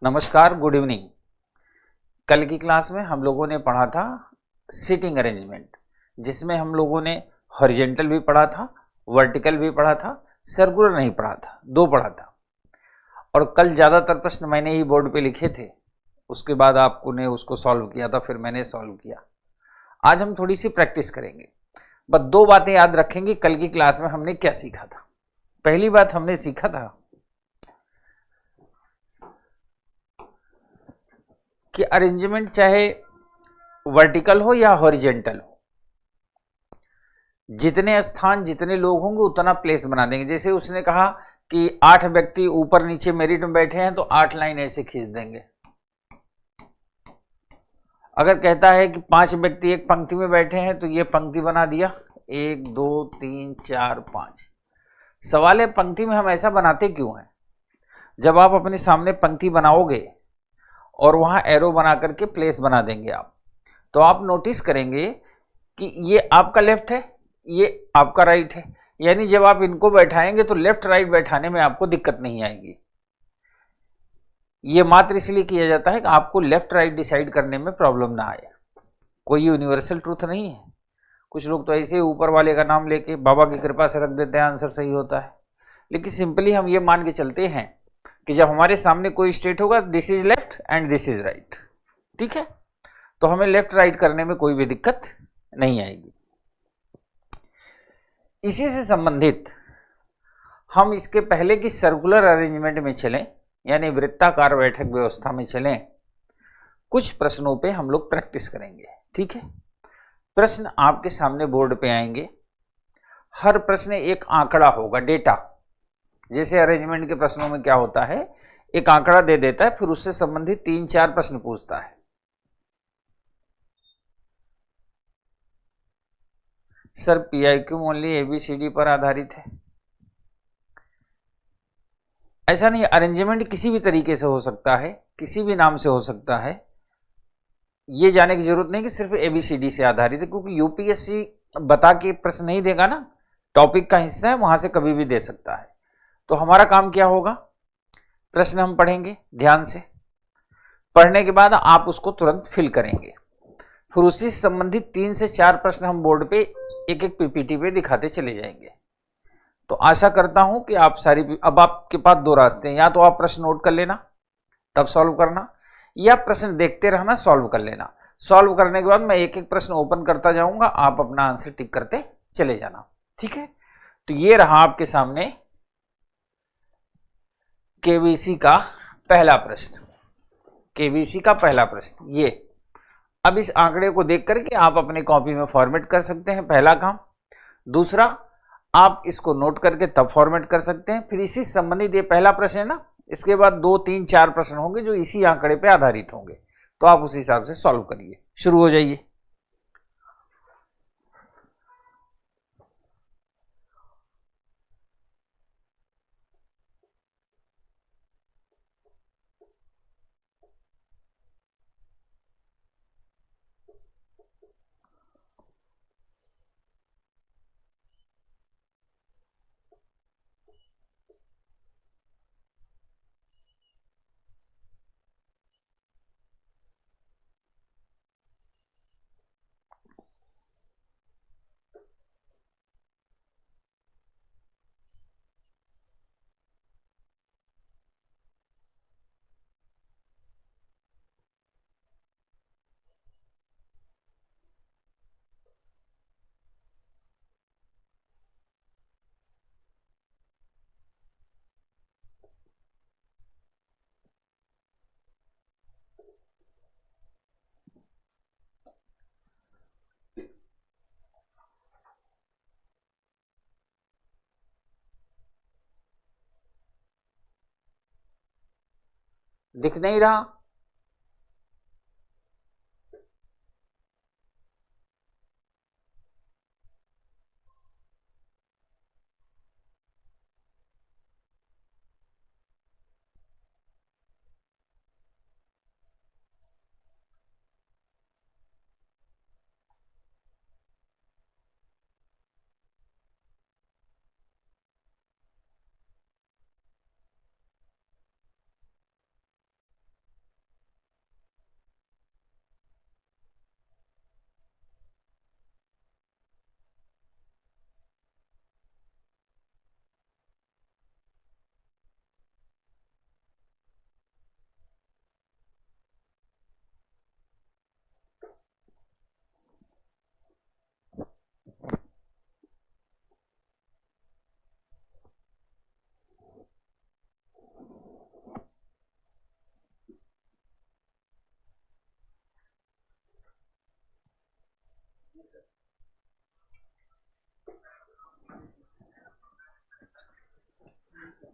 नमस्कार, good evening. कल की क्लास में हम लोगों ने पढ़ा था सीटिंग अरेंजमेंट, जिसमें हम लोगों ने हॉरिजेंटल भी पढ़ा था, वर्टिकल भी पढ़ा था, सर्कुलर नहीं पढ़ा था, दो पढ़ा था। और कल ज़्यादातर प्रश्न मैंने ही बोर्ड पे लिखे थे, उसके बाद आपको ने उसको सॉल्व किया था, फिर मैंने सॉल्व किया। आज हम थोड़ी सी प्रैक्टिस करेंगे। बस दो बातें याद रखेंगे कल की क्लास में हमने क्या सीखा था। पहली बात हमने सीखा था कि अरेंजमेंट चाहे वर्टिकल हो या हॉरिजेंटल हो, जितने स्थान जितने लोग होंगे उतना प्लेस बना देंगे। जैसे उसने कहा कि 8 व्यक्ति ऊपर नीचे मेरिट में बैठे हैं तो 8 लाइन ऐसे खींच देंगे। अगर कहता है कि 5 व्यक्ति एक पंक्ति में बैठे हैं तो ये पंक्ति बना दिया, 1 2 3 4 5। सवाल है पंक्ति में हम ऐसा बनाते क्यों हैं? जब आप अपने सामने पंक्ति बनाओगे और वहां एरो बना करके प्लेस बना देंगे आप, तो आप नोटिस करेंगे कि ये आपका लेफ्ट है, ये आपका राइट है। यानी जब आप इनको बैठाएंगे तो लेफ्ट राइट बैठाने में आपको दिक्कत नहीं आएगी। ये मात्र इसलिए किया जाता है कि आपको लेफ्ट राइट डिसाइड करने में प्रॉब्लम ना आए। कोई यूनिवर्सल ट्रूथ नहीं है। कुछ लोग तो ऐसे ही ऊपर वाले का नाम लेके बाबा की कृपा से रख देते हैं, आंसर सही होता है। लेकिन सिंपली हम ये मान के चलते हैं कि जब हमारे सामने कोई स्टेट होगा, this is left and this is right, ठीक है, तो हमें लेफ्ट राइट करने में कोई भी दिक्कत नहीं आएगी। इसी से संबंधित हम इसके पहले की सर्कुलर अरेंजमेंट में चलें, यानी वृत्ताकार बैठक व्यवस्था में चलें। कुछ प्रश्नों पे हम लोग प्रैक्टिस करेंगे, ठीक है। प्रश्न आपके सामने बोर्ड पे आएंगे। हर प्रश्न एक आंकड़ा होगा, डेटा। जैसे अरेंजमेंट के प्रश्नों में क्या होता है, एक आंकड़ा दे देता है, फिर उससे संबंधित 3-4 प्रश्न पूछता है। सर पीआईक्यू ओनली एबीसीडी पर आधारित है, ऐसा नहीं। अरेंजमेंट किसी भी तरीके से हो सकता है, किसी भी नाम से हो सकता है। ये जाने की जरूरत नहीं कि सिर्फ एबीसीडी से आधारित है, क्योंकि यूपीएससी बता के प्रश्न नहीं देगा ना, टॉपिक का हिस्सा है, वहां से कभी भी दे सकता है। तो हमारा काम क्या होगा, प्रश्न हम पढ़ेंगे ध्यान से, पढ़ने के बाद आप उसको तुरंत फिल करेंगे, फिर उसी से संबंधित 3 से 4 प्रश्न हम बोर्ड पे एक एक पीपीटी पे दिखाते चले जाएंगे। तो आशा करता हूं कि आप सारी, अब आपके पास दो रास्ते हैं, या तो आप प्रश्न नोट कर लेना तब सॉल्व करना, या प्रश्न देखते रहना सॉल्व कर लेना। सॉल्व करने के बाद मैं एक एक प्रश्न ओपन करता जाऊंगा, आप अपना आंसर टिक करते चले जाना, ठीक है। तो ये रहा आपके सामने केबीसी का पहला प्रश्न। केबीसी का पहला प्रश्न ये। अब इस आंकड़े को देख करके आप अपने कॉपी में फॉर्मेट कर सकते हैं, पहला काम। दूसरा, आप इसको नोट करके तब फॉर्मेट कर सकते हैं। फिर इसी संबंधित, ये पहला प्रश्न है ना, इसके बाद 2-3-4 प्रश्न होंगे जो इसी आंकड़े पे आधारित होंगे, तो आप उस हिसाब से सॉल्व करिए। शुरू हो जाइए। दिख नहीं रहा?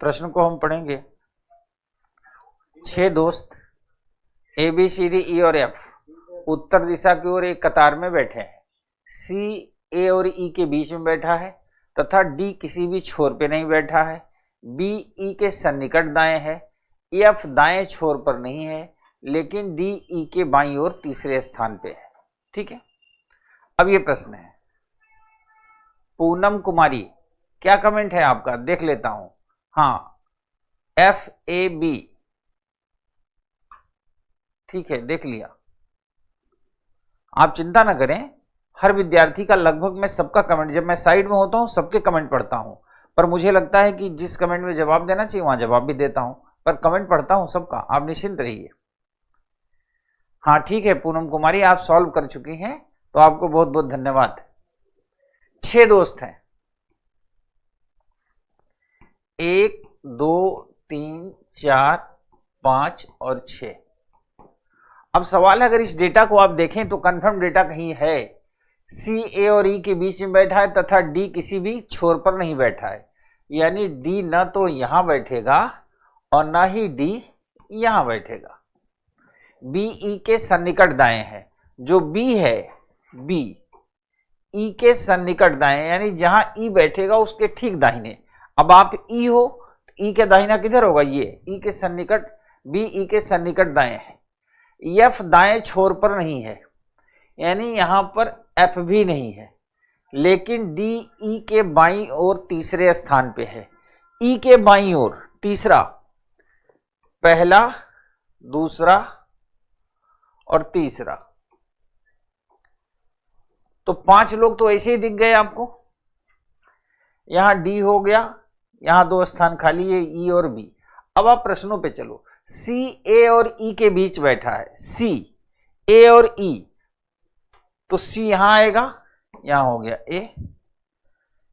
प्रश्न को हम पढ़ेंगे। 6 दोस्त A B C D E और एफ उत्तर दिशा की ओर एक कतार में बैठे हैं। सी ए और ई के बीच में बैठा है तथा डी किसी भी छोर पे नहीं बैठा है। बी ई के सन्निकट दाएं है। एफ दाएं छोर पर नहीं है लेकिन डी ई के बाईं ओर तीसरे स्थान पे है। ठीक है, अब ये प्रश्न है। पूनम कुमारी, क्या कमेंट है आपका, देख लेता हूं। हाँ, एफ ए बी, ठीक है, देख लिया। आप चिंता ना करें, हर विद्यार्थी का लगभग मैं सबका कमेंट, जब मैं साइड में होता हूं सबके कमेंट पढ़ता हूं, पर मुझे लगता है कि जिस कमेंट में जवाब देना चाहिए वहां जवाब भी देता हूं, पर कमेंट पढ़ता हूं सबका, आप निश्चिंत रहिए। हाँ ठीक है पूनम कुमारी, आप सॉल्व कर चुकी हैं तो आपको बहुत बहुत धन्यवाद। 6 दोस्त हैं, 1 2 3 4 5 और 6। अब सवाल है, अगर इस डेटा को आप देखें तो कंफर्म डेटा कहीं है। सी ए और ई के बीच में बैठा है तथा डी किसी भी छोर पर नहीं बैठा है, यानी डी न तो यहां बैठेगा और ना ही डी यहां बैठेगा। बी ई के सन्निकट दाएं है, जो बी है, बी ई के सन्निकट दाएं, यानी जहां ई बैठेगा उसके ठीक दाहिने। अब आप ई हो, ई के दाहिना किधर होगा, ये ई के सन्निकट, बी ई के सन्निकट दाएं है। एफ दाएं छोर पर नहीं है, यानी यहां पर एफ भी नहीं है, लेकिन डी ई के बाईं ओर तीसरे स्थान पे है। ई के बाईं ओर तीसरा, पहला, दूसरा और तीसरा, तो 5 लोग तो ऐसे ही दिख गए आपको। यहां डी हो गया, यहां 2 स्थान खाली है, ई और बी। अब आप प्रश्नों पे चलो। सी ए और ई के बीच बैठा है, सी ए और ई, तो सी यहां आएगा, यहां हो गया ए,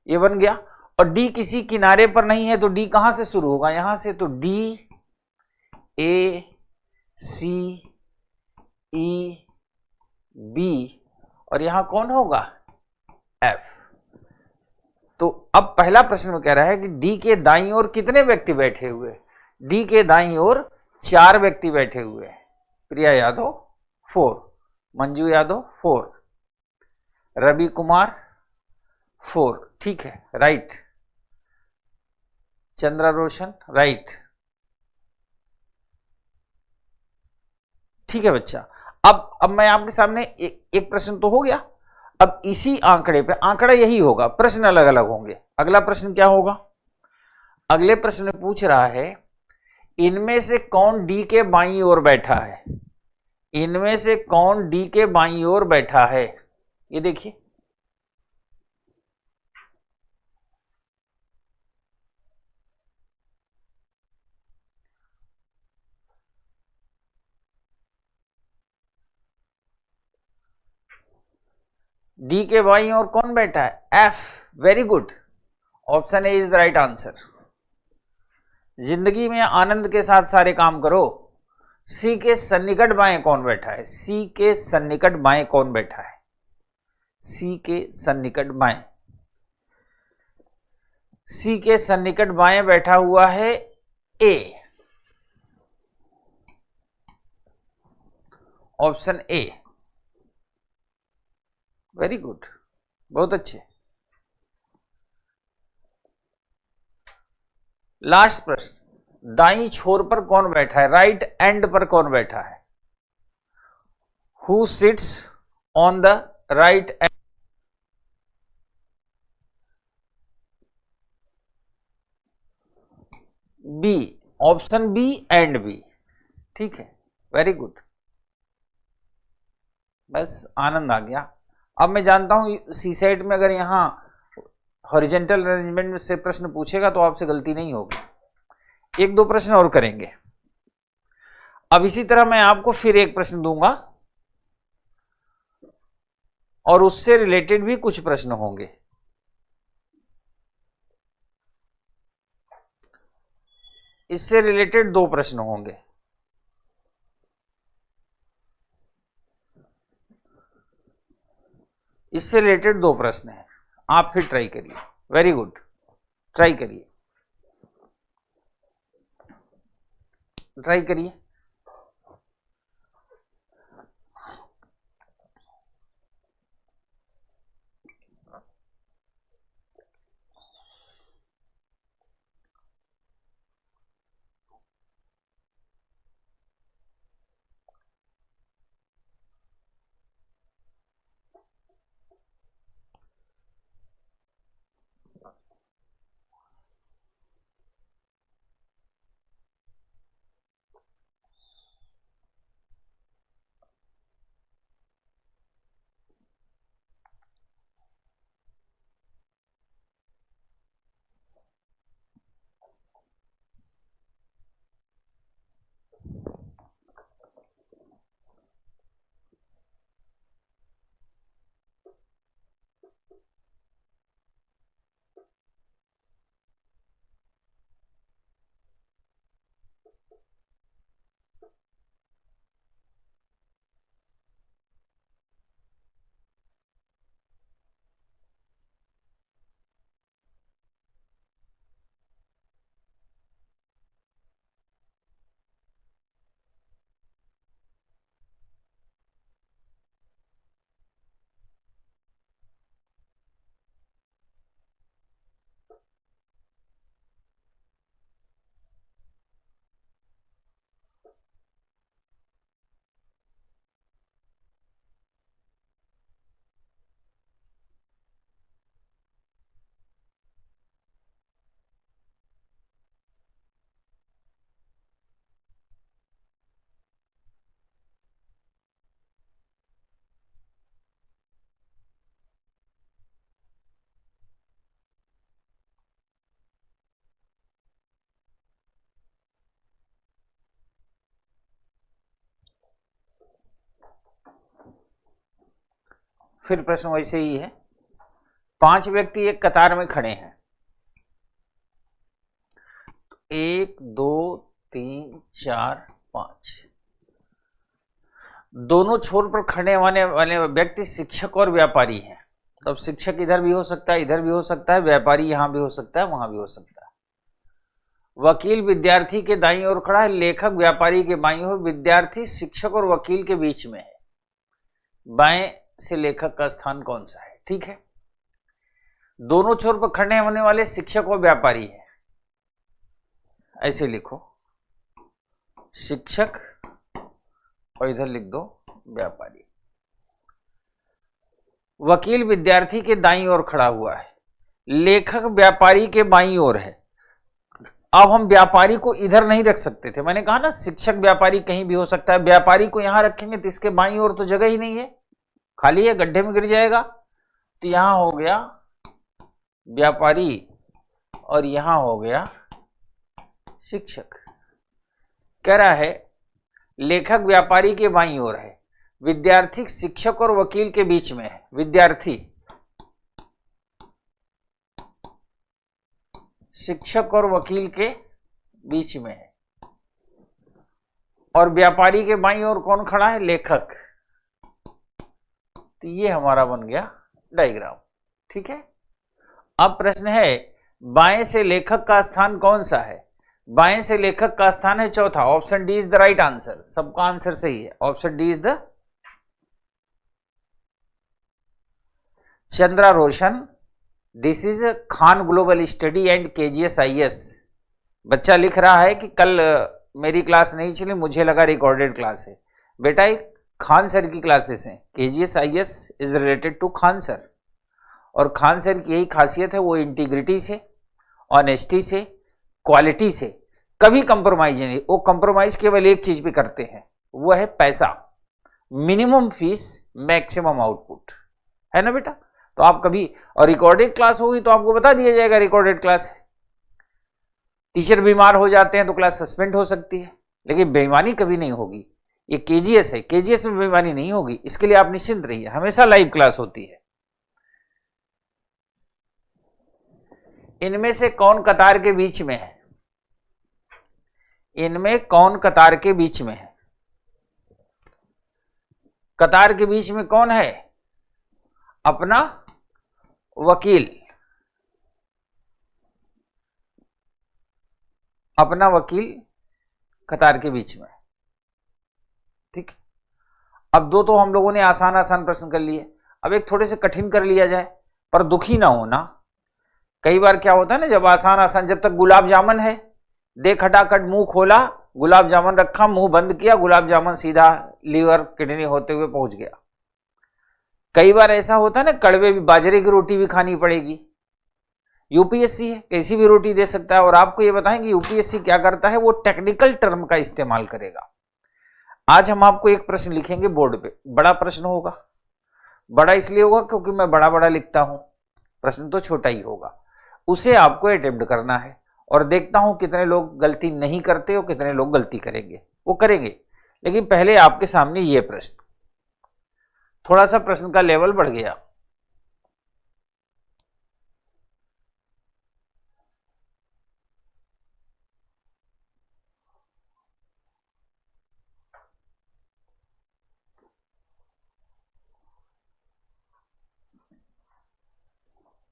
ये बन गया। और डी किसी किनारे पर नहीं है तो डी कहां से शुरू होगा, यहां से, तो D A C E B और यहां कौन होगा, एफ। तो अब पहला प्रश्न में कह रहा है कि डी के दाईं ओर कितने व्यक्ति बैठे हुए, डी के दाईं ओर 4 व्यक्ति बैठे हुए हैं। प्रिया यादव 4, मंजू यादव 4, रवि कुमार 4, ठीक है, राइट। चंद्रा रोशन राइट, ठीक है बच्चा। अब मैं आपके सामने एक प्रश्न तो हो गया। अब इसी आंकड़े पे, आंकड़ा यही होगा, प्रश्न अलग अलग होंगे। अगला प्रश्न क्या होगा, अगले प्रश्न में पूछ रहा है इनमें से कौन डी के बाईं ओर बैठा है, इनमें से कौन डी के बाईं ओर बैठा है। ये देखिए, डी के बाईं ओर कौन बैठा है, F. Very good, option A is the right answer. जिंदगी में आनंद के साथ सारे काम करो। सी के सन्निकट बाएं कौन बैठा है, सी के सन्निकट बाएं कौन बैठा है, सी के सन्निकट बाएं, सी के सन्निकट बाएं बैठा हुआ है ए, ऑप्शन ए। वेरी गुड, बहुत अच्छे। लास्ट प्रश्न, दाईं छोर पर कौन बैठा है, राइट एंड पर कौन बैठा है, who sits on the right end. B, option B and B, ठीक है, वेरी गुड, बस आनंद आ गया। अब मैं जानता हूं सी सेट में अगर यहां हॉरिजेंटल अरेंजमेंट से प्रश्न पूछेगा तो आपसे गलती नहीं होगी। 1-2 प्रश्न और करेंगे। अब इसी तरह मैं आपको फिर एक प्रश्न दूंगा और उससे रिलेटेड भी कुछ प्रश्न होंगे। इससे रिलेटेड 2 प्रश्न होंगे। इससे रिलेटेड 2 प्रश्न हैं, आप फिर ट्राई करिए। वेरी गुड, ट्राई करिए। ट्राई करिए। फिर प्रश्न वैसे ही है। 5 व्यक्ति एक कतार में खड़े हैं। 1 2 3 4 5। दोनों छोर पर खड़े होने वाले व्यक्ति शिक्षक और व्यापारी हैं। तो शिक्षक इधर भी हो सकता है, इधर भी हो सकता है, व्यापारी यहां भी हो सकता है, वहां भी हो सकता है। वकील विद्यार्थी के दाईं ओर खड़ा है, लेखक व्यापारी के बाईं ओर, विद्यार्थी शिक्षक और वकील के बीच में है। बाएं से लेखक का स्थान कौन सा है? ठीक है। दोनों छोर पर खड़े होने वाले शिक्षक और व्यापारी है। ऐसे लिखो, शिक्षक और इधर लिख दो व्यापारी। वकील विद्यार्थी के दाईं ओर खड़ा हुआ है, लेखक व्यापारी के बाईं ओर है। अब हम व्यापारी को इधर नहीं रख सकते थे, मैंने कहा ना शिक्षक व्यापारी कहीं भी हो सकता है। व्यापारी को यहां रखेंगे तो इसके बाईं ओर तो जगह ही नहीं है, खाली है, गड्ढे में गिर जाएगा। तो यहां हो गया व्यापारी और यहां हो गया शिक्षक। कह रहा है लेखक व्यापारी के बाईं ओर है, विद्यार्थी शिक्षक और वकील के बीच में है। विद्यार्थी शिक्षक और वकील के बीच में है, और व्यापारी के बाईं ओर कौन खड़ा है? लेखक। तो ये हमारा बन गया डायग्राम। ठीक है। अब प्रश्न है बाएं से लेखक का स्थान कौन सा है? बाएं से लेखक का स्थान है चौथा। Option D is the right answer. सबका आंसर सही है। Option D is the Chandra Roshan. This is Khan global study and KGS-IS। बच्चा लिख रहा है कि कल मेरी क्लास नहीं चली, मुझे लगा रिकॉर्डेड क्लास है। बेटा एक खान सर की क्लासेस हैं। KGS-IS is related to Khan sir, और खान सर की यही खासियत है, वो इंटीग्रिटी से, ऑनेस्टी से, क्वालिटी से कभी कंप्रोमाइज नहीं। वो कंप्रोमाइज केवल एक चीज पे करते हैं, वो है पैसा। मिनिमम फीस मैक्सिमम आउटपुट, है ना बेटा? तो आप कभी, और रिकॉर्डेड क्लास होगी तो आपको बता दिया जाएगा रिकॉर्डेड क्लास है। टीचर बीमार हो जाते हैं तो क्लास सस्पेंड हो सकती है, लेकिन बेईमानी कभी नहीं होगी। ये KGS है, KGS में बेईमानी नहीं होगी, इसके लिए आप निश्चिंत रहिए, हमेशा लाइव क्लास होती है। इनमें से कौन कतार के बीच में है? इनमें कौन कतार के बीच में है? कतार के बीच में कौन है? अपना वकील। अपना वकील कतार के बीच में। ठीक, अब दो तो हम लोगों ने आसान आसान प्रश्न कर लिए, अब एक थोड़े से कठिन कर लिया जाए, पर दुखी ना होना। कई बार क्या होता है ना, जब आसान आसान, जब तक गुलाब जामुन है, दे खटाखट मुंह खोला, गुलाब जामुन रखा, मुंह बंद किया, गुलाब जामुन सीधा लीवर किडनी होते हुए पहुंच गया। कई बार ऐसा होता है ना, कड़वे भी, बाजरे की रोटी भी खानी पड़ेगी। यूपीएससी है, कैसी भी रोटी दे सकता है। और आपको ये बताएं कि यूपीएससी क्या करता है, वो टेक्निकल टर्म का इस्तेमाल करेगा। आज हम आपको एक प्रश्न लिखेंगे बोर्ड पे, बड़ा प्रश्न होगा। बड़ा इसलिए होगा क्योंकि मैं बड़ा बड़ा लिखता हूं, प्रश्न तो छोटा ही होगा। उसे आपको अटेम्प्ट करना है और देखता हूं कितने लोग गलती नहीं करते और कितने लोग गलती करेंगे। वो करेंगे, लेकिन पहले आपके सामने ये प्रश्न, थोड़ा सा प्रश्न का लेवल बढ़ गया।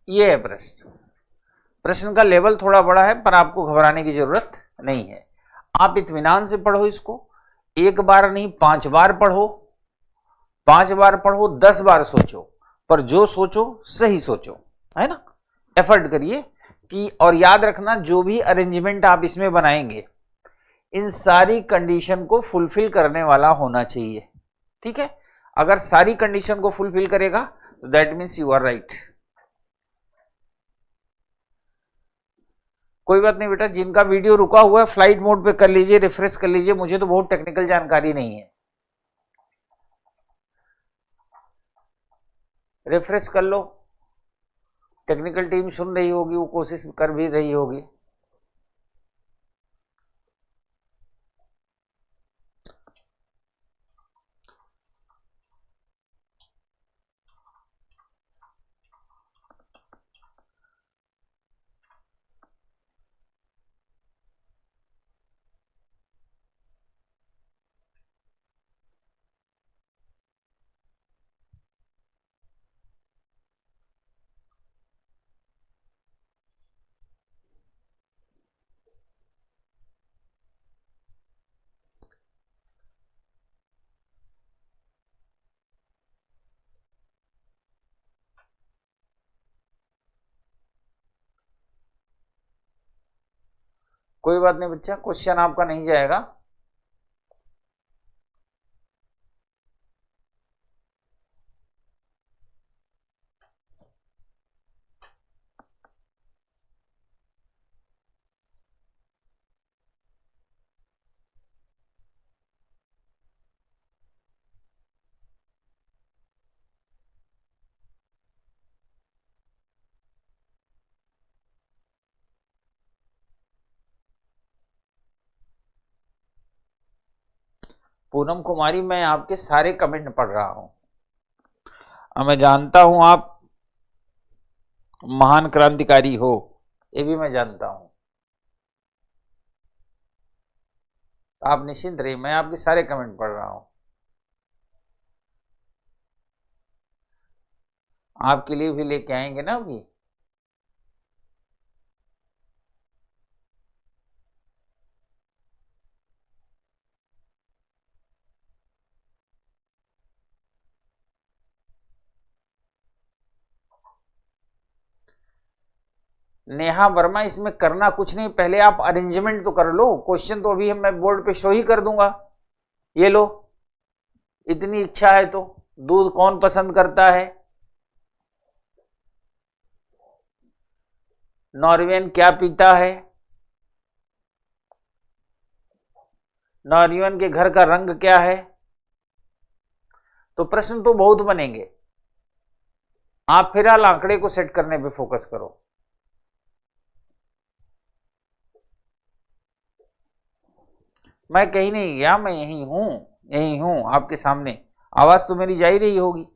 ये है प्रश्न, प्रश्न का लेवल थोड़ा बड़ा है, पर आपको घबराने की जरूरत नहीं है। आप इत्मीनान से पढ़ो इसको, एक बार नहीं 5 बार पढ़ो, 5 बार पढ़ो, 10 बार सोचो, पर जो सोचो सही सोचो, है ना। एफर्ट करिए कि, और याद रखना जो भी अरेंजमेंट आप इसमें बनाएंगे, इन सारी कंडीशन को फुलफिल करने वाला होना चाहिए। ठीक है, अगर सारी कंडीशन को फुलफिल करेगा तो that means you are right. कोई बात नहीं बेटा, जिनका वीडियो रुका हुआ है फ्लाइट मोड पे कर लीजिए, रिफ्रेश कर लीजिए, मुझे तो बहुत टेक्निकल जानकारी नहीं है। रिफ्रेश कर लो, टेक्निकल टीम सुन रही होगी, वो कोशिश कर भी रही होगी। कोई बात नहीं बच्चा, क्वेश्चन आपका नहीं जाएगा। पूनम कुमारी, मैं आपके सारे कमेंट पढ़ रहा हूं, और मैं जानता हूं आप महान क्रांतिकारी हो, ये भी मैं जानता हूं। आप निश्चिंत रहिए, मैं आपके सारे कमेंट पढ़ रहा हूं। आपके लिए भी लेके आएंगे ना अभी। नेहा वर्मा, इसमें करना कुछ नहीं, पहले आप अरेंजमेंट तो कर लो। क्वेश्चन तो अभी मैं बोर्ड पे शो ही कर दूंगा। ये लो, इतनी इच्छा है तो। दूध कौन पसंद करता है? नॉर्वेन क्या पीता है? नॉर्वेन के घर का रंग क्या है? तो प्रश्न तो बहुत बनेंगे, आप फिलहाल आंकड़े को सेट करने पे फोकस करो। मैं कहीं नहीं गया, मैं यहीं हूं, यहीं हूं आपके सामने। आवाज तो मेरी जा ही रही होगी।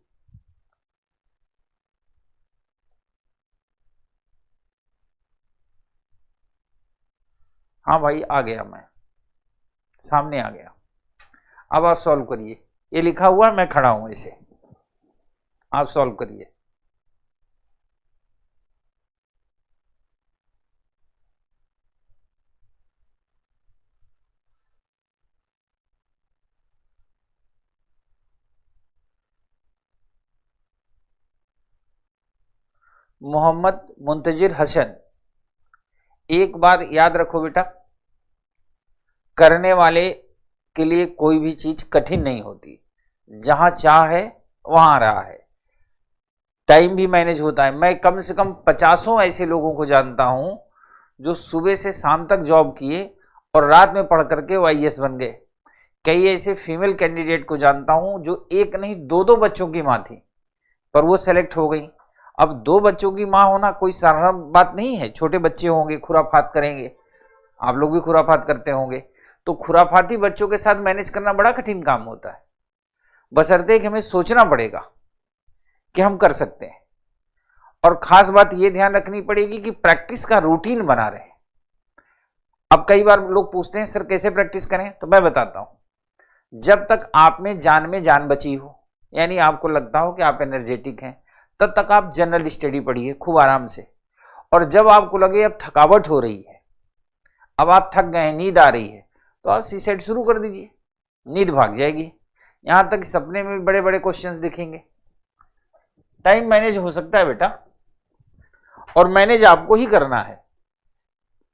हाँ भाई, आ गया, मैं सामने आ गया। अब आप सॉल्व करिए, ये लिखा हुआ है, मैं खड़ा हूं इसे, आप सॉल्व करिए। मोहम्मद मुंतजिर हसन। एक बात याद रखो बेटा, करने वाले के लिए कोई भी चीज कठिन नहीं होती, जहां चाह है वहां रहा है, टाइम भी मैनेज होता है। मैं कम से कम 50 ऐसे लोगों को जानता हूं जो सुबह से शाम तक जॉब किए और रात में पढ़ करके वाईएएस बन गए। कई ऐसे फीमेल कैंडिडेट को जानता हूं जो एक नहीं दो दो बच्चों की मां थी, पर वो सेलेक्ट हो गई। अब 2 बच्चों की मां होना कोई साधारण बात नहीं है। छोटे बच्चे होंगे, खुराफात करेंगे, आप लोग भी खुराफात करते होंगे, तो खुराफाती बच्चों के साथ मैनेज करना बड़ा कठिन काम होता है। बशर्ते कि हमें सोचना पड़ेगा कि हम कर सकते हैं। और खास बात यह ध्यान रखनी पड़ेगी कि प्रैक्टिस का रूटीन बना रहे। अब कई बार लोग पूछते हैं सर कैसे प्रैक्टिस करें, तो मैं बताता हूं। जब तक आप में जान बची हो, यानी आपको लगता हो कि आप एनर्जेटिक हैं, तब तक आप जनरल स्टडी पढ़िए खूब आराम से। और जब आपको लगे अब थकावट हो रही है, अब आप थक गए हैं, नींद आ रही है, तो आप सीसेट शुरू कर दीजिए, नींद भाग जाएगी। यहां तक सपने में भी बड़े बड़े क्वेश्चंस दिखेंगे। टाइम मैनेज हो सकता है बेटा, और मैनेज आपको ही करना है।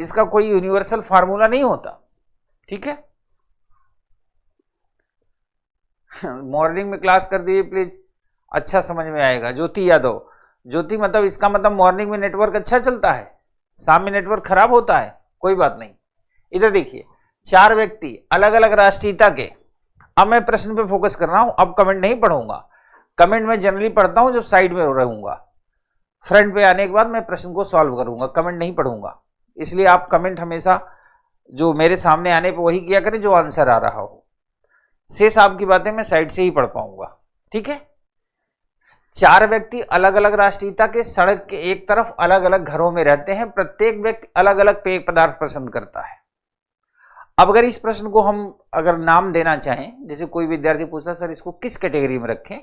इसका कोई यूनिवर्सल फार्मूला नहीं होता, ठीक है। मॉर्निंग में क्लास कर दीजिए प्लीज, अच्छा समझ में आएगा। ज्योति यादव, ज्योति मतलब इसका मतलब मॉर्निंग में नेटवर्क अच्छा चलता है, शाम में नेटवर्क खराब होता है, कोई बात नहीं। इधर देखिए, 4 व्यक्ति अलग अलग राष्ट्रीयता के। अब मैं प्रश्न पे फोकस कर रहा हूं, अब कमेंट नहीं पढ़ूंगा। कमेंट में जनरली पढ़ता हूं जब साइड में रहूंगा, फ्रंट पे आने के बाद मैं प्रश्न को सॉल्व करूंगा, कमेंट नहीं पढ़ूंगा। इसलिए आप कमेंट हमेशा जो मेरे सामने आने पर वही किया करें जो आंसर आ रहा हो। शेष आपकी बातें मैं साइड से ही पढ़ पाऊंगा, ठीक है। 4 व्यक्ति अलग अलग राष्ट्रीयता के, सड़क के एक तरफ अलग अलग घरों में रहते हैं। प्रत्येक व्यक्ति अलग अलग पेय पदार्थ पसंद करता है। अब अगर इस प्रश्न को हम अगर नाम देना चाहें, जैसे कोई विद्यार्थी पूछता सर इसको किस कैटेगरी में रखें,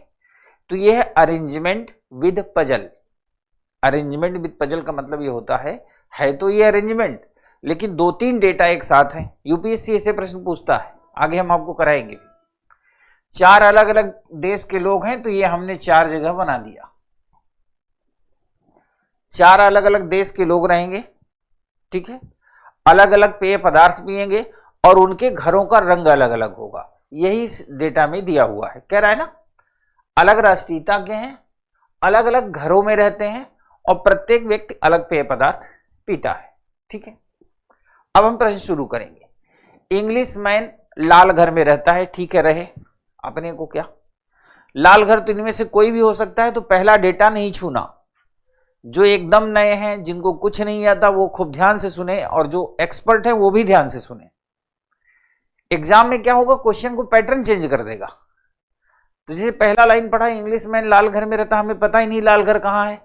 तो यह है arrangement with puzzle. Arrangement with puzzle का मतलब यह होता है तो ये अरेंजमेंट, लेकिन 2-3 डेटा एक साथ हैं। यूपीएससी ऐसे प्रश्न पूछता है, आगे हम आपको कराएंगे। 4 अलग अलग देश के लोग हैं, तो ये हमने 4 जगह बना दिया। 4 अलग अलग देश के लोग रहेंगे, ठीक है, अलग अलग पेय पदार्थ पिएंगे और उनके घरों का रंग अलग अलग होगा। यही इस डेटा में दिया हुआ है, कह रहा है ना, अलग राष्ट्रीयता के हैं, अलग अलग घरों में रहते हैं और प्रत्येक व्यक्ति अलग पेय पदार्थ पीता है, ठीक है। अब हम प्रश्न शुरू करेंगे। इंग्लिश मैन लाल घर में रहता है, ठीक है, रहे। अपने को क्या, लाल घर तो इनमें से कोई भी हो सकता है, तो पहला डेटा नहीं छूना। जो एकदम नए हैं, जिनको कुछ नहीं आता, वो खूब ध्यान से सुने, और जो एक्सपर्ट है वो भी ध्यान से सुने। एग्जाम में क्या होगा, क्वेश्चन को पैटर्न चेंज कर देगा। तो जैसे पहला लाइन पढ़ा, इंग्लिश मैन लाल घर में रहता, हमें पता ही नहीं लाल घर कहां है,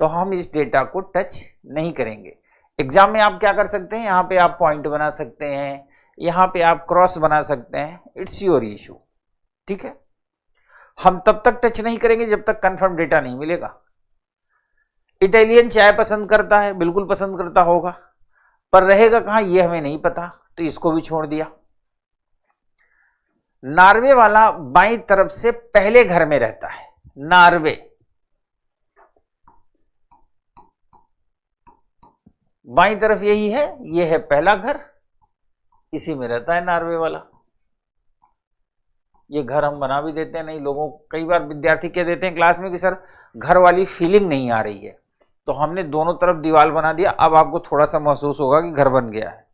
तो हम इस डेटा को टच नहीं करेंगे। एग्जाम में आप क्या कर सकते हैं, यहां पे आप पॉइंट बना सकते हैं, यहां पे आप क्रॉस बना सकते हैं, इट्स योर इशू, ठीक है। हम तब तक टच नहीं करेंगे जब तक कंफर्म डेटा नहीं मिलेगा। इटालियन चाय पसंद करता है, बिल्कुल पसंद करता होगा, पर रहेगा कहां ये हमें नहीं पता, तो इसको भी छोड़ दिया। नॉर्वे वाला बाईं तरफ से पहले घर में रहता है, नॉर्वे बाईं तरफ यही है, ये है पहला घर, इसी में रहता है नॉर्वे वाला। ये घर हम बना भी देते हैं, नहीं लोगों, कई बार विद्यार्थी कह देते हैं क्लास में कि सर घर वाली फीलिंग नहीं आ रही है, तो हमने दोनों तरफ दीवार बना दिया। अब आपको थोड़ा सा महसूस होगा कि घर बन गया है।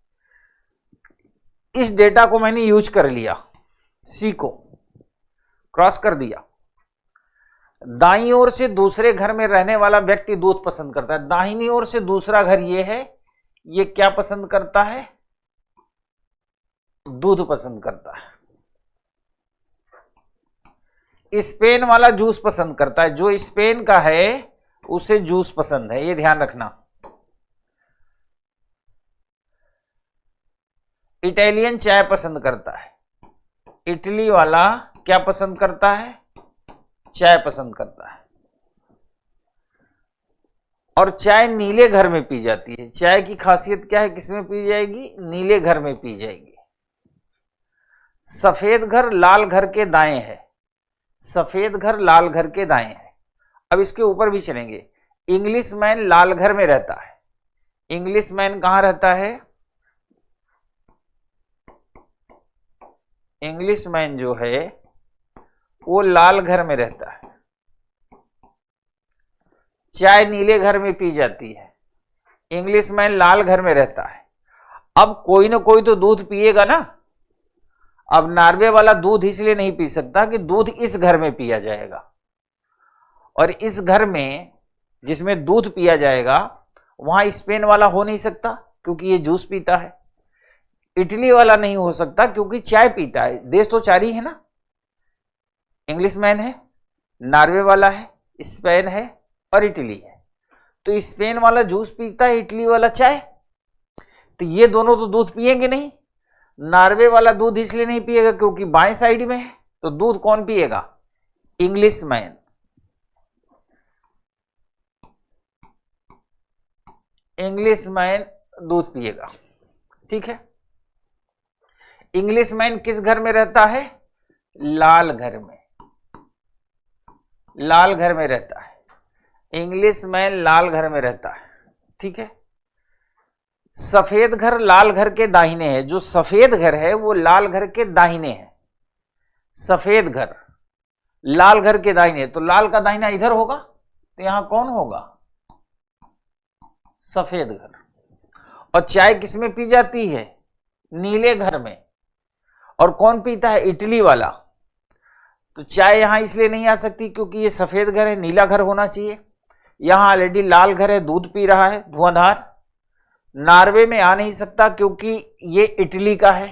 इस डेटा को मैंने यूज कर लिया, सी को क्रॉस कर दिया। दाईं ओर से दूसरे घर में रहने वाला व्यक्ति दूध पसंद करता है, दाहिनी ओर से दूसरा घर ये है, ये क्या पसंद करता है, दूध पसंद करता है। स्पेन वाला जूस पसंद करता है, जो स्पेन का है उसे जूस पसंद है, ये ध्यान रखना। इटालियन चाय पसंद करता है, इटली वाला क्या पसंद करता है, चाय पसंद करता है। और चाय नीले घर में पी जाती है। चाय की खासियत क्या है, किसमें पी जाएगी, नीले घर में पी जाएगी। सफेद घर लाल घर के दाएं है, सफेद घर लाल घर के दाएं है। अब इसके ऊपर भी चलेंगे। इंग्लिश मैन लाल घर में रहता है। इंग्लिश मैन कहां रहता है? इंग्लिश मैन जो है वो लाल घर में रहता है। चाय नीले घर में पी जाती है, इंग्लिश मैन लाल घर में रहता है। अब कोई ना कोई तो दूध पिएगा ना। अब नॉर्वे वाला दूध इसलिए नहीं पी सकता कि दूध इस घर में पिया जाएगा, और इस घर में जिसमें दूध पिया जाएगा वहां स्पेन वाला हो नहीं सकता क्योंकि ये जूस पीता है। इटली वाला नहीं हो सकता क्योंकि चाय पीता है। देश तो चार ही है ना, इंग्लिश मैन है, नॉर्वे वाला है, स्पेन है और इटली है। तो स्पेन वाला जूस पीता है, इटली वाला चाय, तो ये दोनों तो दूध पिएंगे नहीं। नॉर्वे वाला दूध इसलिए नहीं पिएगा क्योंकि बाएं साइड में है, तो दूध कौन पिएगा? English man. इंग्लिश मैन दूध पिएगा, ठीक है। इंग्लिश मैन किस घर में रहता है? लाल घर में। लाल घर में रहता है, इंग्लिश मैन लाल घर में रहता है, ठीक है। सफेद घर लाल घर के दाहिने है। जो सफेद घर है वो लाल घर के दाहिने है। सफेद घर लाल घर के दाहिने, तो लाल का दाहिना इधर होगा, तो यहां कौन होगा? सफेद घर। और चाय किसमें पी जाती है? नीले घर में। और कौन पीता है? इटली वाला। तो चाय यहां इसलिए नहीं आ सकती क्योंकि ये सफेद घर है, नीला घर होना चाहिए। यहां ऑलरेडी लाल घर है, दूध पी रहा है धुआंधार। नॉर्वे में आ नहीं सकता क्योंकि ये इटली का है,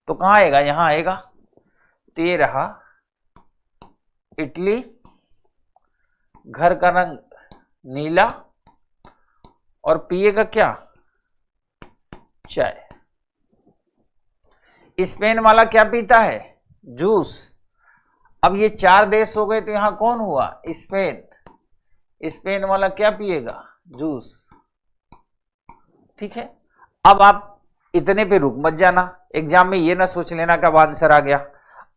तो कहां आएगा? यहां आएगा। तो ये रहा इटली, घर का रंग नीला, और पिएगा क्या? चाय। स्पेन वाला क्या पीता है? जूस। अब ये चार देश हो गए, तो यहां कौन हुआ? स्पेन। स्पेन वाला क्या पिएगा? जूस, ठीक है। अब आप इतने पे रुक मत जाना, एग्जाम में ये ना सोच लेना कब आंसर आ गया।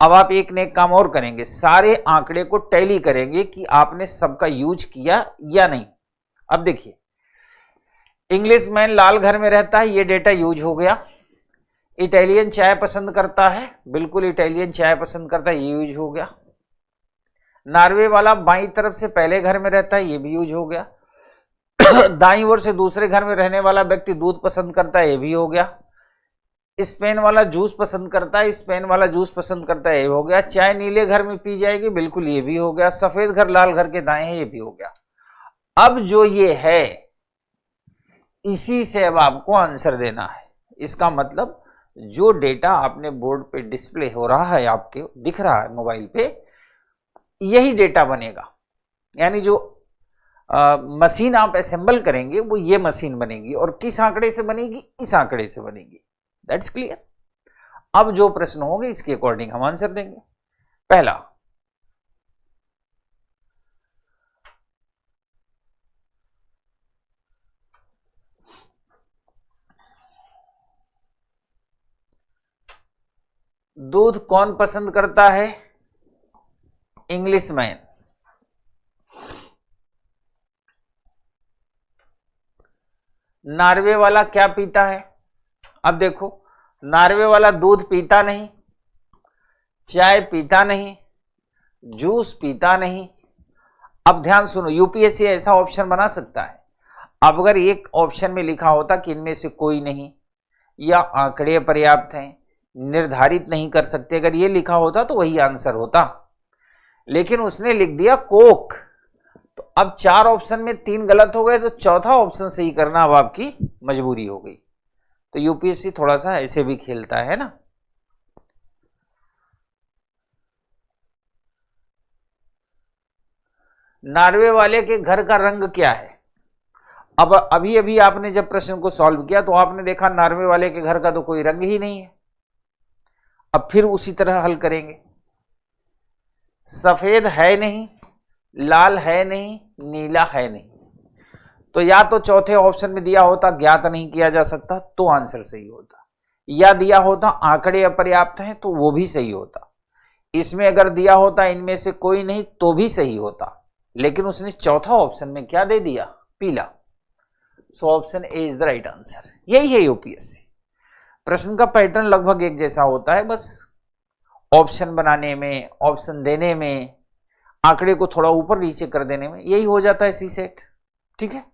अब आप एक ने एक काम और करेंगे, सारे आंकड़े को टैली करेंगे कि आपने सबका यूज किया या नहीं। अब देखिए, इंग्लिश मैन लाल घर में रहता है, ये डेटा यूज हो गया। इटालियन चाय पसंद करता है, बिल्कुल इटालियन चाय पसंद करता है, ये यूज हो गया। नॉर्वे वाला बाईं तरफ से पहले घर में रहता है, ये भी यूज हो गया। दाईं ओर से दूसरे घर में रहने वाला व्यक्ति दूध पसंद करता है, ये भी हो गया। स्पेन वाला जूस पसंद करता है, स्पेन वाला जूस पसंद करता है, ये हो गया। चाय नीले घर में पी जाएगी, बिल्कुल ये भी हो गया। सफेद घर लाल घर के दाएं है, ये भी हो गया। अब जो ये है इसी से अब आपको आंसर देना है। इसका मतलब जो डेटा आपने बोर्ड पे डिस्प्ले हो रहा है, आपके दिख रहा है मोबाइल पे, यही डेटा बनेगा। यानी जो मशीन आप असेंबल करेंगे वो ये मशीन बनेगी, और किस आंकड़े से बनेगी? इस आंकड़े से बनेगी। That's clear. अब जो प्रश्न होंगे इसके अकॉर्डिंग हम आंसर देंगे। पहला, दूध कौन पसंद करता है? English man. नॉर्वे वाला क्या पीता है? अब देखो, नॉर्वे वाला दूध पीता नहीं, चाय पीता नहीं, जूस पीता नहीं। अब ध्यान सुनो, यूपीएससी ऐसा ऑप्शन बना सकता है। अब अगर एक ऑप्शन में लिखा होता कि इनमें से कोई नहीं, या आंकड़े पर्याप्त हैं, निर्धारित नहीं कर सकते, अगर ये लिखा होता तो वही आंसर होता। लेकिन उसने लिख दिया कोक। तो अब चार ऑप्शन में तीन गलत हो गए, तो चौथा ऑप्शन सही करना अब आपकी मजबूरी हो गई। तो यूपीएससी थोड़ा सा ऐसे भी खेलता है ना। नॉर्वे वाले के घर का रंग क्या है? अब अभी अभी आपने जब प्रश्न को सॉल्व किया तो आपने देखा नॉर्वे वाले के घर का तो कोई रंग ही नहीं है। अब फिर उसी तरह हल करेंगे। सफेद है नहीं, लाल है नहीं, नीला है नहीं। तो या तो चौथे ऑप्शन में दिया होता ज्ञात नहीं किया जा सकता तो आंसर सही होता, या दिया होता आंकड़े अपर्याप्त हैं तो वो भी सही होता। इसमें अगर दिया होता इनमें से कोई नहीं तो भी सही होता। लेकिन उसने चौथा ऑप्शन में क्या दे दिया? पीला। So option A is the right answer. यही है यूपीएससी। प्रश्न का पैटर्न लगभग एक जैसा होता है, बस ऑप्शन बनाने में, ऑप्शन देने में, आंकड़े को थोड़ा ऊपर नीचे कर देने में यही हो जाता है सी सेट। ठीक है,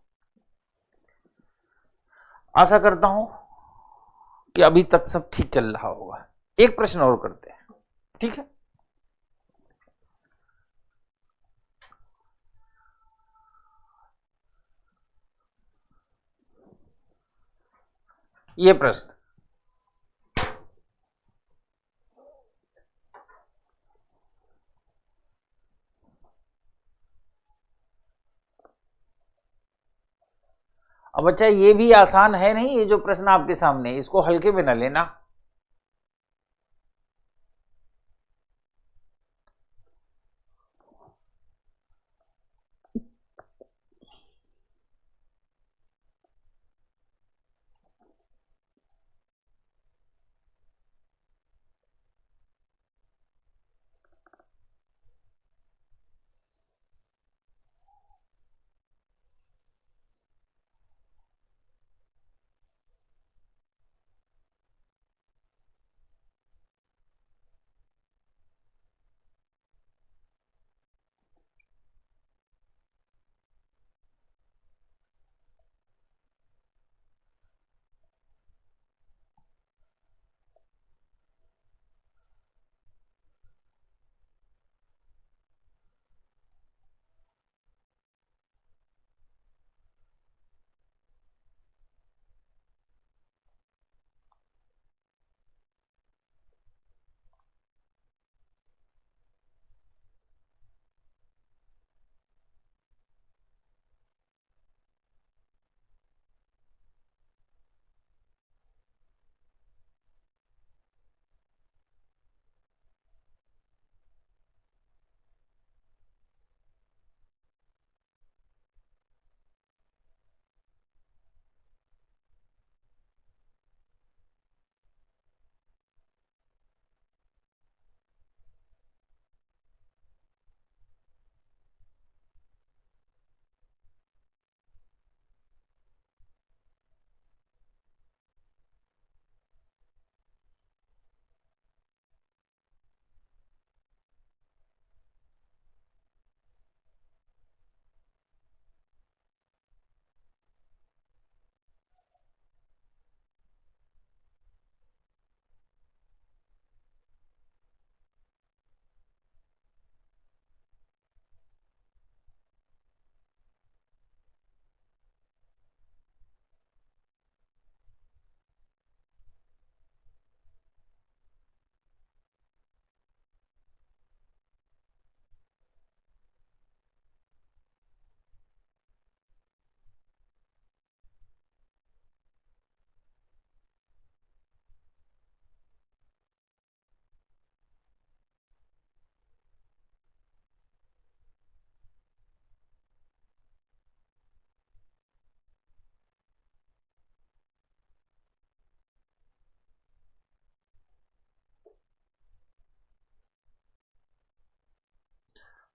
आशा करता हूं कि अभी तक सब ठीक चल रहा होगा। एक प्रश्न और करते हैं, ठीक है। ये प्रश्न, अब बच्चा ये भी आसान है नहीं, ये जो प्रश्न आपके सामने, इसको हल्के में न लेना।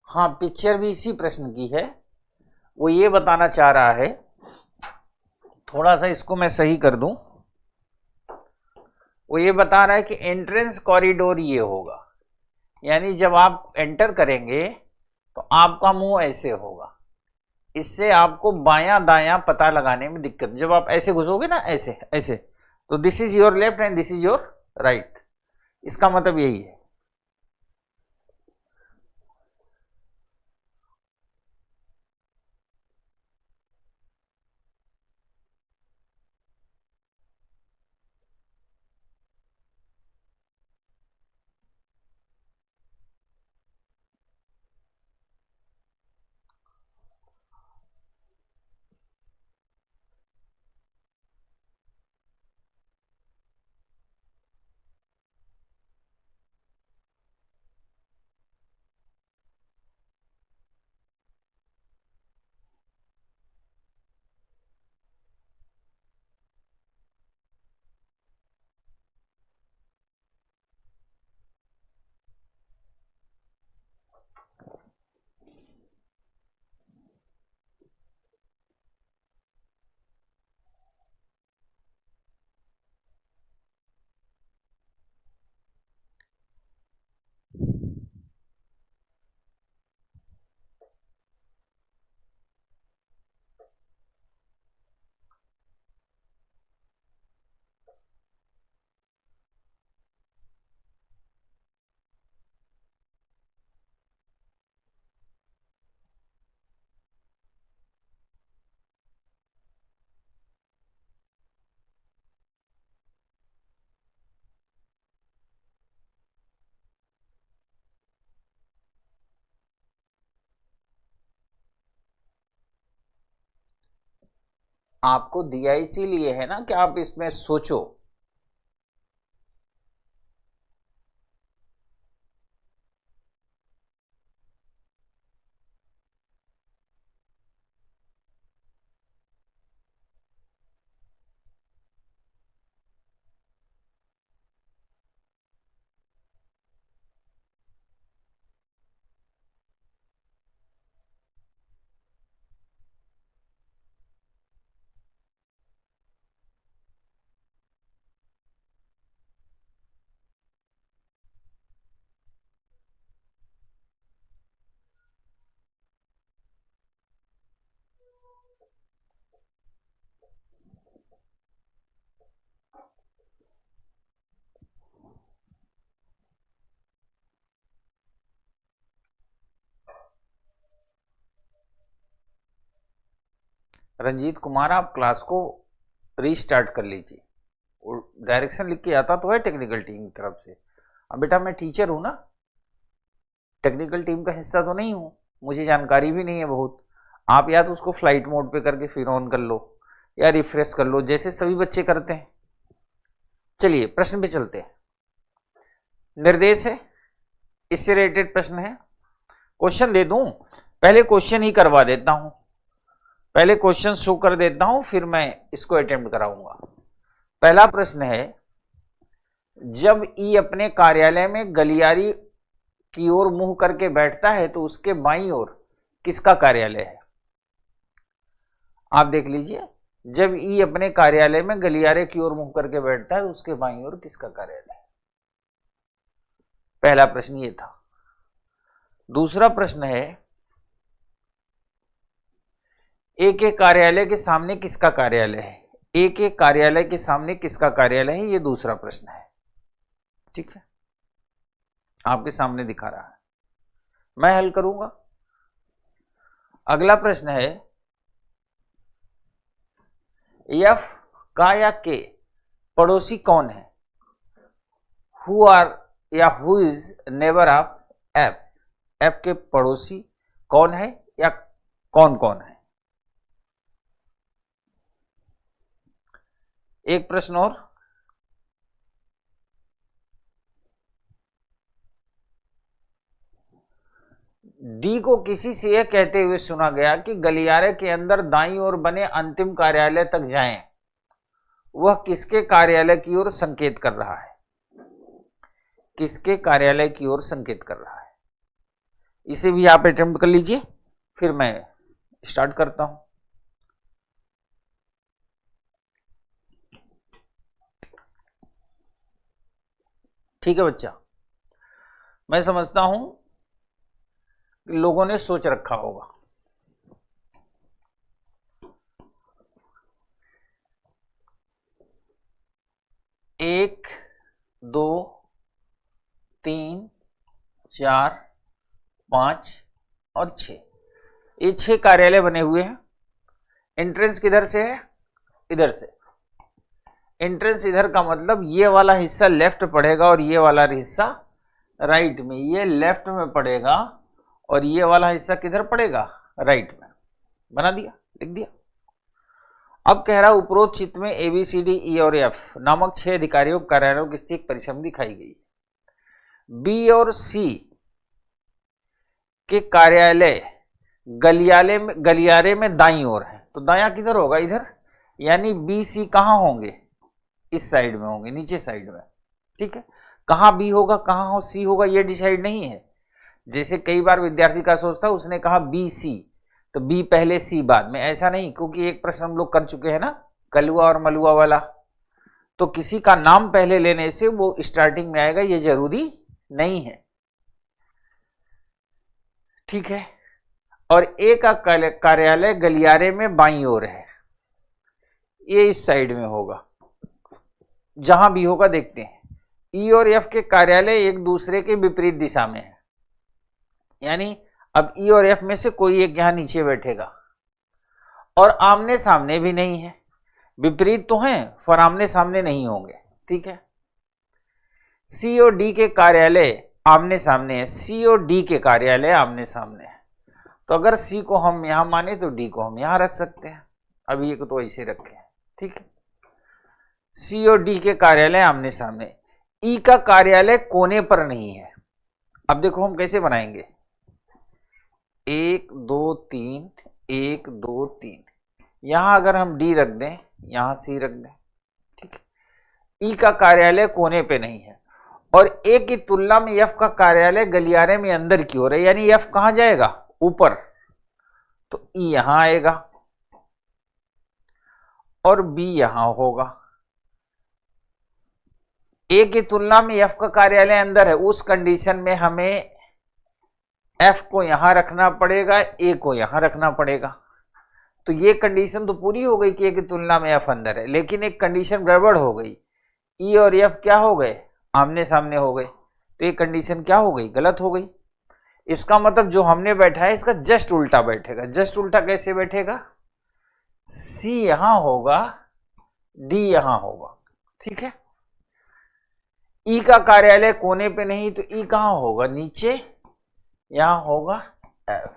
हाँ, पिक्चर भी इसी प्रश्न की है। वो ये बताना चाह रहा है, थोड़ा सा इसको मैं सही कर दूं। वो ये बता रहा है कि एंट्रेंस कॉरिडोर ये होगा, यानी जब आप एंटर करेंगे तो आपका मुंह ऐसे होगा। इससे आपको बायां दायां पता लगाने में दिक्कत, जब आप ऐसे घुसोगे ना, ऐसे ऐसे, तो this is your left and this is your right, इसका मतलब यही है। आपको दिया इसीलिए है ना कि आप इसमें सोचो। रंजीत कुमार, आप क्लास को रीस्टार्ट कर लीजिए। डायरेक्शन लिख के आता तो है टेक्निकल टीम की तरफ से। अब बेटा मैं टीचर हूं ना, टेक्निकल टीम का हिस्सा तो नहीं हूं, मुझे जानकारी भी नहीं है बहुत। आप या तो उसको फ्लाइट मोड पे करके फिर ऑन कर लो या रिफ्रेश कर लो, जैसे सभी बच्चे करते हैं। चलिए प्रश्न पे चलते हैं। निर्देश है, इससे रिलेटेड प्रश्न है। क्वेश्चन दे दूं, पहले क्वेश्चन ही करवा देता हूं, पहले क्वेश्चन शो कर देता हूं, फिर मैं इसको अटेम्प्ट कराऊंगा। पहला प्रश्न है, जब ई अपने कार्यालय में गलियारी की ओर मुंह करके बैठता है तो उसके बाईं ओर किसका कार्यालय है? आप देख लीजिए, जब ई अपने कार्यालय में गलियारे की ओर मुंह करके बैठता है तो उसके बाईं ओर किसका कार्यालय है? पहला प्रश्न ये था। दूसरा प्रश्न है, ए के कार्यालय के सामने किसका कार्यालय है? ए के कार्यालय के सामने किसका कार्यालय है? ये दूसरा प्रश्न है। ठीक है, आपके सामने दिखा रहा है, मैं हल करूंगा। अगला प्रश्न है, एफ का या के पड़ोसी कौन है? हु आर या who is neighbour of F? F के पड़ोसी कौन है या कौन कौन है? एक प्रश्न और, डी को किसी से यह कहते हुए सुना गया कि गलियारे के अंदर दाईं ओर बने अंतिम कार्यालय तक जाएं, वह किसके कार्यालय की ओर संकेत कर रहा है? किसके कार्यालय की ओर संकेत कर रहा है? इसे भी आप अटेम्प्ट कर लीजिए, फिर मैं स्टार्ट करता हूं। ठीक है बच्चा, मैं समझता हूं कि लोगों ने सोच रखा होगा। एक, दो, तीन, चार, पांच और 6, ये 6 कार्यालय बने हुए हैं। एंट्रेंस किधर से है? इधर से। एंट्रेंस इधर का मतलब ये वाला हिस्सा लेफ्ट पड़ेगा और ये वाला हिस्सा राइट में। ये लेफ्ट में पड़ेगा और ये वाला हिस्सा किधर पड़ेगा? राइट में। बना दिया, लिख दिया। अब कह रहा उपरोक्त चित्र में A B C D E और एफ नामक 6 अधिकारियों कार्यालयों की स्थिति परिसर दिखाई गई। बी और सी के कार्यालय गलियारे में दाईं ओर है, तो दायां किधर होगा? इधर। यानी बी सी कहां होंगे? इस साइड में होंगे, नीचे साइड में। ठीक है, कहां बी होगा कहां हो सी होगा ये डिसाइड नहीं है। जैसे कई बार विद्यार्थी का सोचता है, उसने कहा बी सी, तो बी पहले सी बाद में, ऐसा नहीं, क्योंकि एक प्रश्न हम लोग कर चुके हैं ना, कलुआ और मलुआ वाला। तो किसी का नाम पहले लेने से वो स्टार्टिंग में आएगा, ये जरूरी नहीं है। ठीक है, और ए का कार्यालय गलियारे में बाईं ओर है, ये इस साइड में होगा। जहां भी होगा देखते हैं। ई और एफ के कार्यालय एक दूसरे के विपरीत दिशा में है, यानी अब ई और एफ में से कोई एक यहां नीचे बैठेगा, और आमने सामने भी नहीं है। विपरीत तो हैं पर आमने सामने नहीं होंगे। ठीक है, सी और डी के कार्यालय आमने सामने है, सी और डी के कार्यालय आमने सामने है। तो अगर सी को हम यहां माने तो डी को हम यहां रख सकते हैं। अभी एक तो ऐसे रखे हैं, ठीक है। सी और डी के कार्यालय आमने सामने, ई का कार्यालय कोने पर नहीं है। अब देखो हम कैसे बनाएंगे, 1 2 3 1 2 3, यहां अगर हम डी रख दें, यहां सी रख दें, ठीक है। ई का कार्यालय कोने पे नहीं है और ए की तुलना में एफ का कार्यालय गलियारे में अंदर की ओर है, यानी एफ कहां जाएगा, ऊपर, तो ई यहां आएगा और बी यहां होगा। ए की तुलना में एफ का कार्यालय अंदर है, उस कंडीशन में हमें एफ को यहां रखना पड़ेगा, ए को यहां रखना पड़ेगा। तो ये कंडीशन तो पूरी हो गई कि ए की तुलना में एफ अंदर है, लेकिन एक कंडीशन गड़बड़ हो गई, ई और एफ क्या हो गए, आमने सामने हो गए। तो ये कंडीशन क्या हो गई, गलत हो गई। इसका मतलब जो हमने बैठा है इसका जस्ट उल्टा बैठेगा। जस्ट उल्टा कैसे बैठेगा, सी यहां होगा, डी यहां होगा, ठीक है। ई का कार्यालय कोने पे नहीं, तो ई कहां होगा, नीचे, यहां होगा एफ,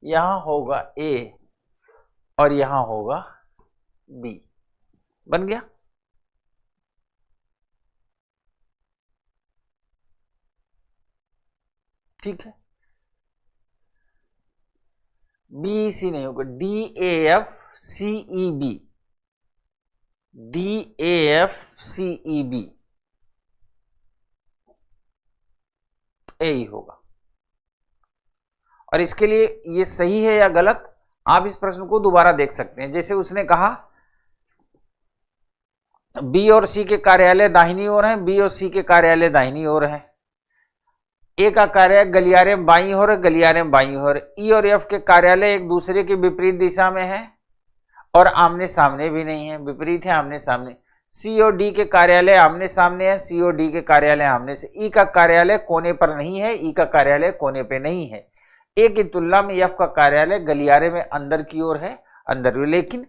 यहां होगा ए और यहां होगा बी। बन गया। ठीक है, बी सी नहीं होगा, D A F C E B, D A F C E B, यही होगा। और इसके लिए ये सही है या गलत, आप इस प्रश्न को दोबारा देख सकते हैं। जैसे उसने कहा बी और सी के कार्यालय दाहिनी ओर हैं, बी और सी के कार्यालय दाहिनी ओर हैं। ए का कार्यालय गलियारे में बाईं ओर है, गलियारे में बाईं ओर। ई और एफ के कार्यालय एक दूसरे के विपरीत दिशा में है और आमने सामने भी नहीं है, विपरीत है, आमने सामने। सी और डी के कार्यालय आमने सामने है, सी और डी के कार्यालय आमने से। ई का कार्यालय कोने पर नहीं है, ई का कार्यालय कोने पे नहीं है। ए की तुलना में एफ का कार्यालय गलियारे में अंदर की ओर है, अंदर, लेकिन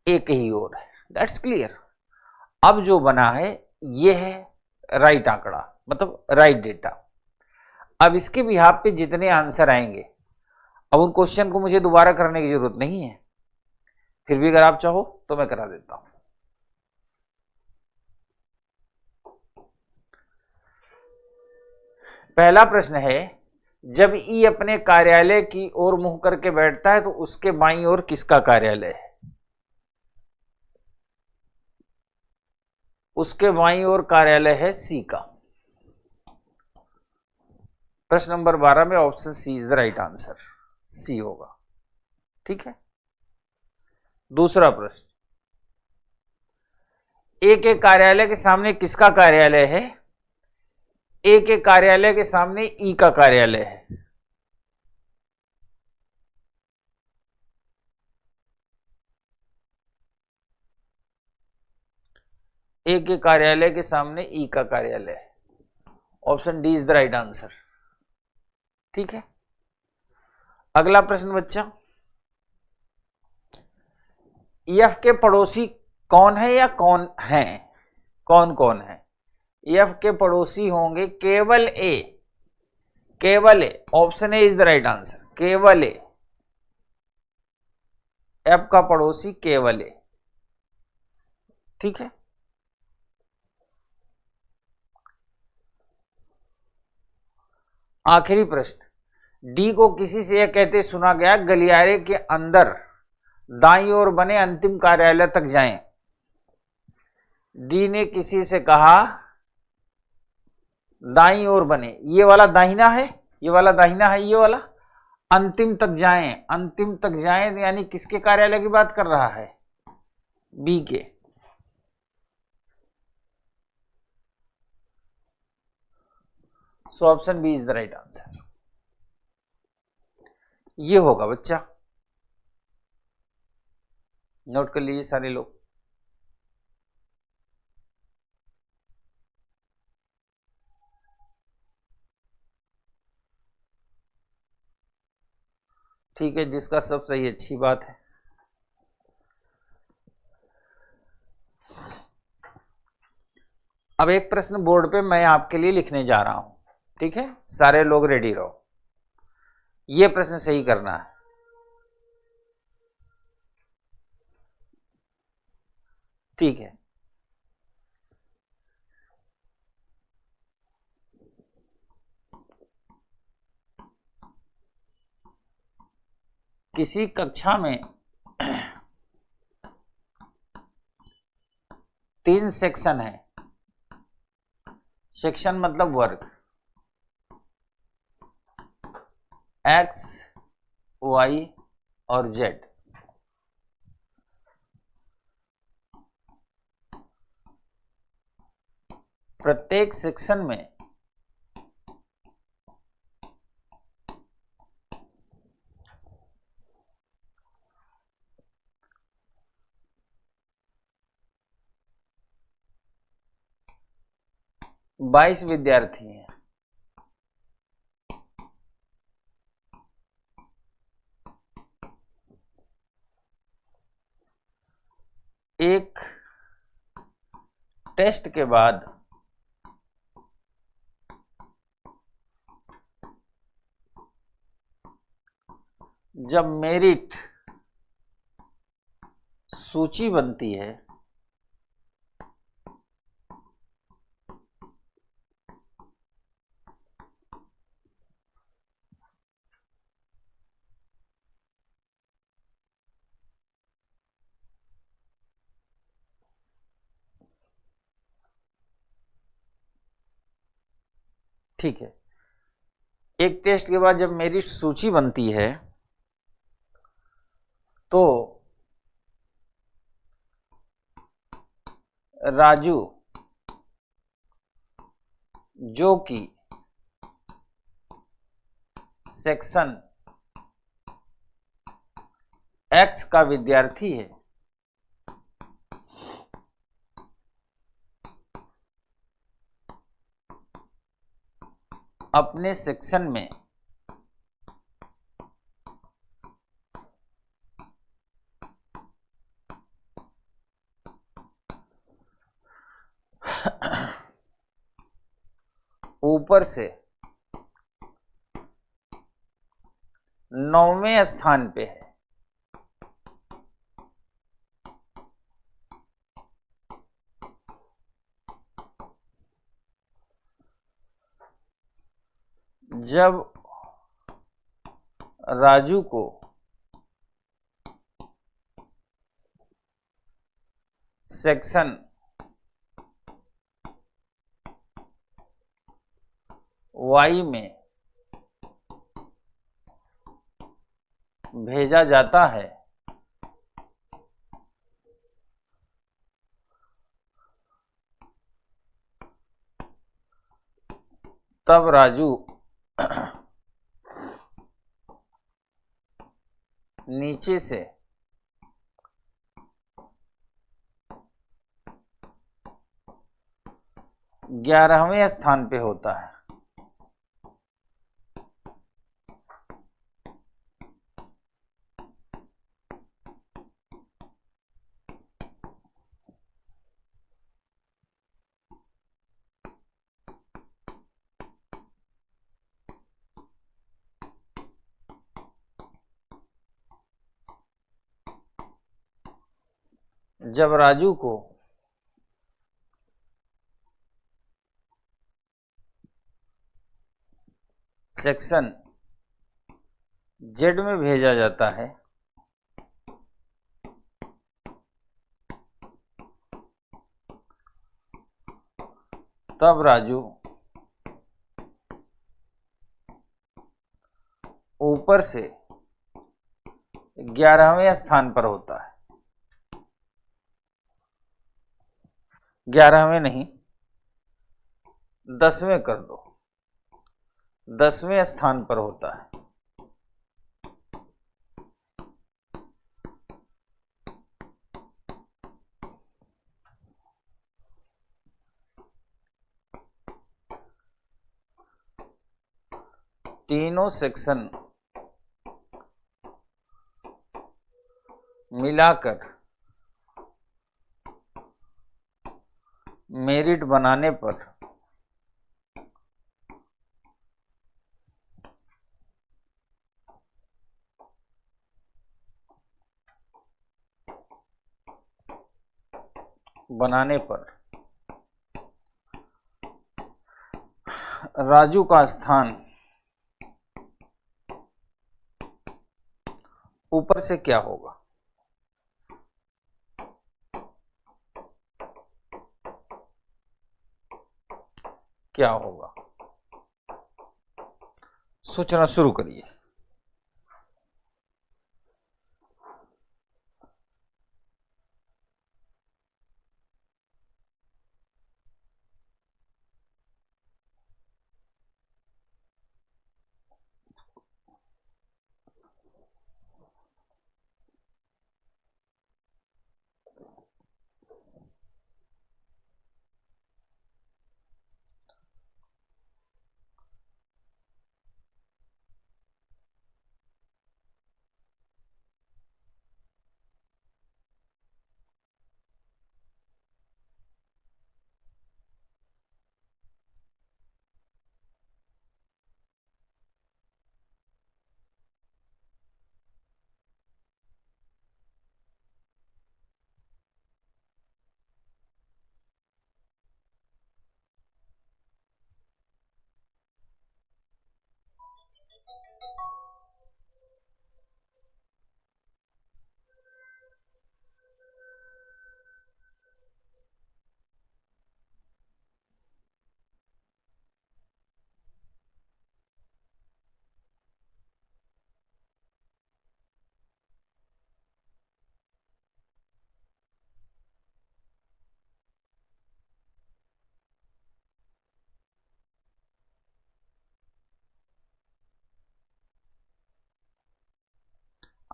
एक ही ओर है। That's clear. अब जो बना है ये है राइट आंकड़ा, मतलब राइट डेटा। अब इसके बिहाफ पे जितने आंसर आएंगे, अब उन क्वेश्चन को मुझे दोबारा करने की जरूरत नहीं है, फिर भी अगर आप चाहो तो मैं करा देता हूं। पहला प्रश्न है, जब ई अपने कार्यालय की ओर मुंह करके बैठता है तो उसके बाईं ओर किसका कार्यालय है? उसके बाईं ओर कार्यालय है सी का। प्रश्न नंबर 12 में option C is the right answer, C होगा, ठीक है। दूसरा प्रश्न, ए के कार्यालय के सामने किसका कार्यालय है? ए के कार्यालय के सामने ई का कार्यालय है। ए के कार्यालय के सामने ई का कार्यालय है। Option D is the right answer, ठीक है। अगला प्रश्न बच्चा, एफ के पड़ोसी कौन है या कौन है? कौन कौन है? एफ के पड़ोसी होंगे केवल ए, केवल A. Option A is the right answer, केवल ए। एफ का पड़ोसी केवल ए, ठीक है। आखिरी प्रश्न, डी को किसी से यह कहते सुना गया गलियारे के अंदर दाईं ओर बने अंतिम कार्यालय तक जाएं। डी ने किसी से कहा दाईं ओर बने, ये वाला दाहिना है, ये वाला दाहिना है, ये वाला अंतिम तक जाएं, अंतिम तक जाएं, यानी किसके कार्यालय की बात कर रहा है? बी के। So option B is the right answer, ये होगा बच्चा। नोट कर लीजिए सारे लोग। ठीक है, जिसका सब सही, अच्छी बात है। अब एक प्रश्न बोर्ड पे मैं आपके लिए लिखने जा रहा हूं, ठीक है। सारे लोग रेडी रहो, यह प्रश्न सही करना है। ठीक है। किसी कक्षा में 3 सेक्शन है। सेक्शन मतलब वर्ग। X, Y और Z। प्रत्येक सेक्शन में बाईस विद्यार्थी हैं। एक टेस्ट के बाद जब मेरिट सूची बनती है ठीक है। एक टेस्ट के बाद जब मेरिट सूची बनती है तो राजू जो कि सेक्शन X का विद्यार्थी है, अपने सेक्शन में ऊपर से 9वें स्थान पे है। जब राजू को सेक्शन Y में भेजा जाता है तब राजू नीचे से ग्यारहवें स्थान पे होता है। जब राजू को सेक्शन Z में भेजा जाता है तब राजू ऊपर से 11वें स्थान पर होता है। 11वें नहीं, 10वें कर दो, 10वें स्थान पर होता है। तीनों सेक्शन मिलाकर मेरिट बनाने पर बनाने पर राजू का स्थान ऊपर से क्या होगा? क्या होगा? सोचना शुरू करिए।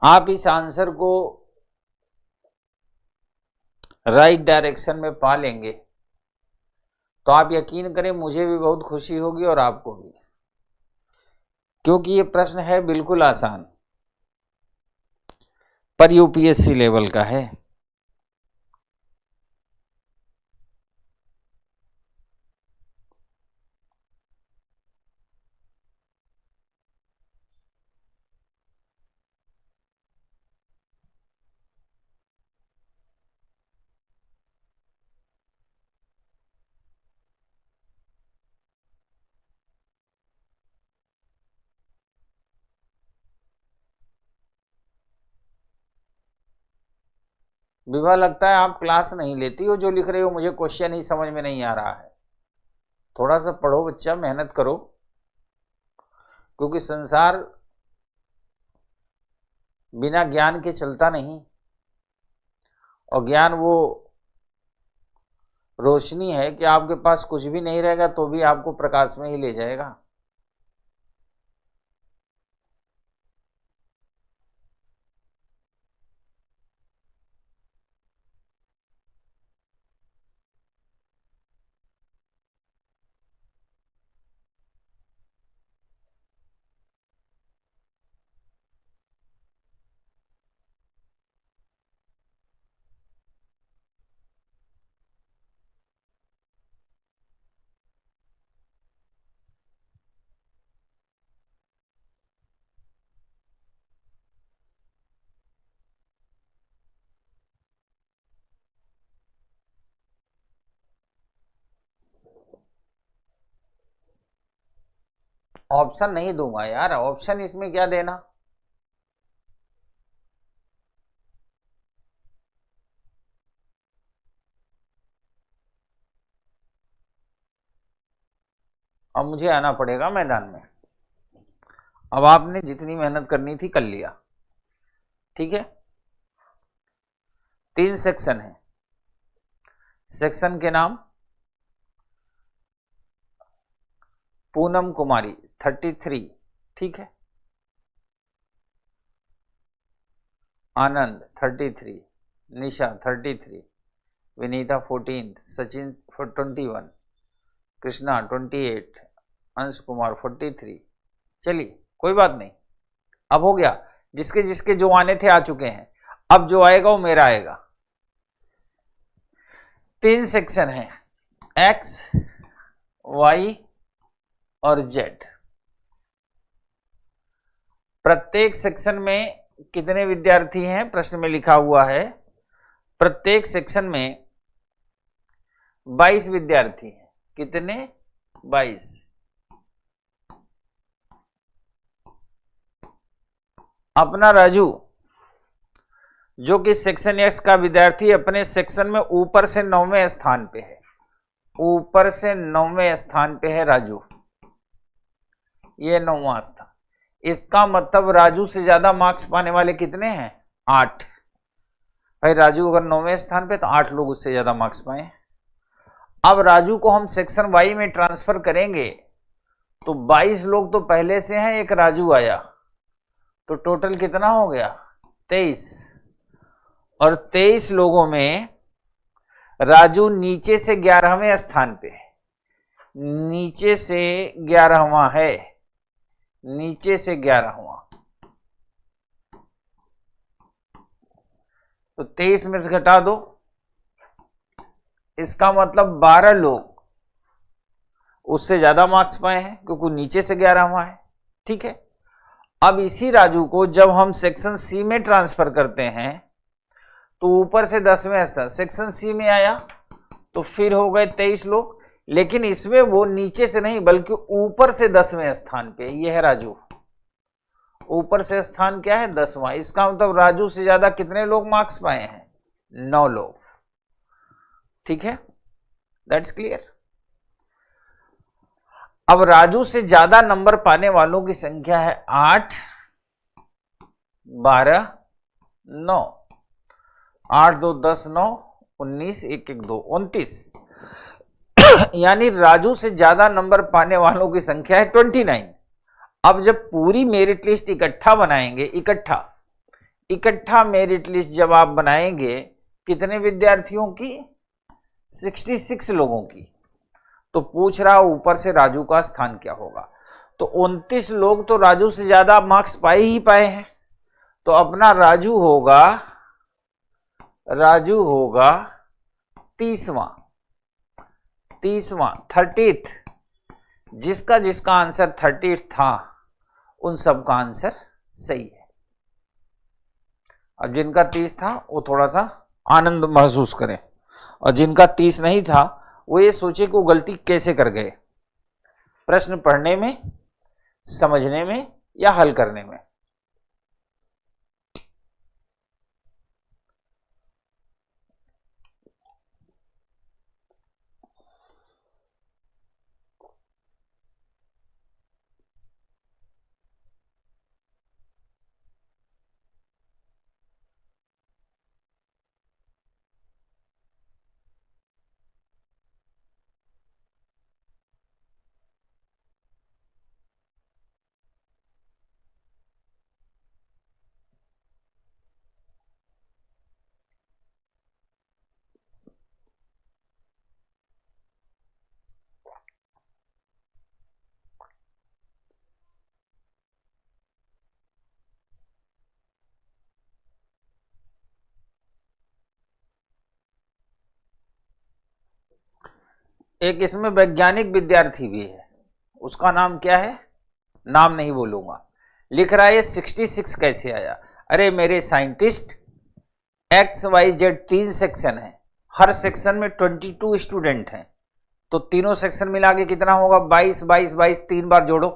आप इस आंसर को राइट डायरेक्शन में पा लेंगे तो आप यकीन करें मुझे भी बहुत खुशी होगी और आपको भी, क्योंकि ये प्रश्न है बिल्कुल आसान, पर यूपीएससी लेवल का है। विभा, लगता है आप क्लास नहीं लेती हो, जो लिख रहे हो मुझे क्वेश्चन ही समझ में नहीं आ रहा है। थोड़ा सा पढ़ो बच्चा, मेहनत करो, क्योंकि संसार बिना ज्ञान के चलता नहीं, और ज्ञान वो रोशनी है कि आपके पास कुछ भी नहीं रहेगा तो भी आपको प्रकाश में ही ले जाएगा। ऑप्शन नहीं दूंगा यार, ऑप्शन इसमें क्या देना। अब मुझे आना पड़ेगा मैदान में। अब आपने जितनी मेहनत करनी थी कर लिया, ठीक है। 3 सेक्शन है, सेक्शन के नाम पूनम कुमारी 33, ठीक है, आनंद 33, निशा 33, विनीता 14, सचिन 21, कृष्णा 28, अंश कुमार 43। चलिए कोई बात नहीं, अब हो गया, जिसके जिसके जो आने थे आ चुके हैं, अब जो आएगा वो मेरा आएगा। 3 सेक्शन है, एक्स, वाई और जेड। प्रत्येक सेक्शन में कितने विद्यार्थी हैं? प्रश्न में लिखा हुआ है प्रत्येक सेक्शन में 22 विद्यार्थी हैं। कितने? 22। अपना राजू जो कि सेक्शन एक्स का विद्यार्थी अपने सेक्शन में ऊपर से 9वें स्थान पे है, ऊपर से 9वें स्थान पे है राजू, ये 9वां स्थान। इसका मतलब राजू से ज्यादा मार्क्स पाने वाले कितने हैं? 8। भाई राजू अगर 9वें स्थान पे तो 8 लोग उससे ज्यादा मार्क्स पाए। अब राजू को हम सेक्शन वाई में ट्रांसफर करेंगे तो 22 लोग तो पहले से हैं, एक राजू आया, तो टोटल कितना हो गया? 23। और 23 लोगों में राजू नीचे से 11वें स्थान पे है, नीचे से 11वां है, नीचे से 11वां। तो 23 में से घटा दो, इसका मतलब 12 लोग उससे ज्यादा मार्क्स पाए हैं क्योंकि नीचे से 11वां है। ठीक है, अब इसी राजू को जब हम सेक्शन सी में ट्रांसफर करते हैं तो ऊपर से 10वें स्थान, सेक्शन सी में आया तो फिर हो गए 23 लोग, लेकिन इसमें वो नीचे से नहीं बल्कि ऊपर से 10वें स्थान पे। ये है राजू, ऊपर से स्थान क्या है? 10वां। इसका मतलब राजू से ज्यादा कितने लोग मार्क्स पाए हैं? 9 लोग। ठीक है, दैट्स क्लियर। अब राजू से ज्यादा नंबर पाने वालों की संख्या है 8, 12, 9। 8 2 10 9 19 1 1 2 29। यानी राजू से ज्यादा नंबर पाने वालों की संख्या है 29। अब जब पूरी मेरिट लिस्ट इकट्ठा बनाएंगे, इकट्ठा मेरिट लिस्ट जब आप बनाएंगे कितने विद्यार्थियों की? 66 लोगों की। तो पूछ रहा ऊपर से राजू का स्थान क्या होगा। तो 29 लोग तो राजू से ज्यादा मार्क्स पाए ही पाए हैं, तो अपना राजू होगा 30वां 30th। जिसका आंसर 30th था उन सब का आंसर सही है। अब जिनका 30 था वो थोड़ा सा आनंद महसूस करें, और जिनका 30 नहीं था वो ये सोचे कि वो गलती कैसे कर गए, प्रश्न पढ़ने में, समझने में या हल करने में। एक इसमें वैज्ञानिक विद्यार्थी भी है, उसका नाम क्या है? नाम नहीं बोलूंगा। लिख रहा है 66 कैसे आया? अरे मेरे साइंटिस्ट, XYZ 3 सेक्शन है, हर सेक्शन में 22 स्टूडेंट हैं, तो तीनों सेक्शन मिला के कितना होगा? 22 22 22। 3 बार जोड़ो,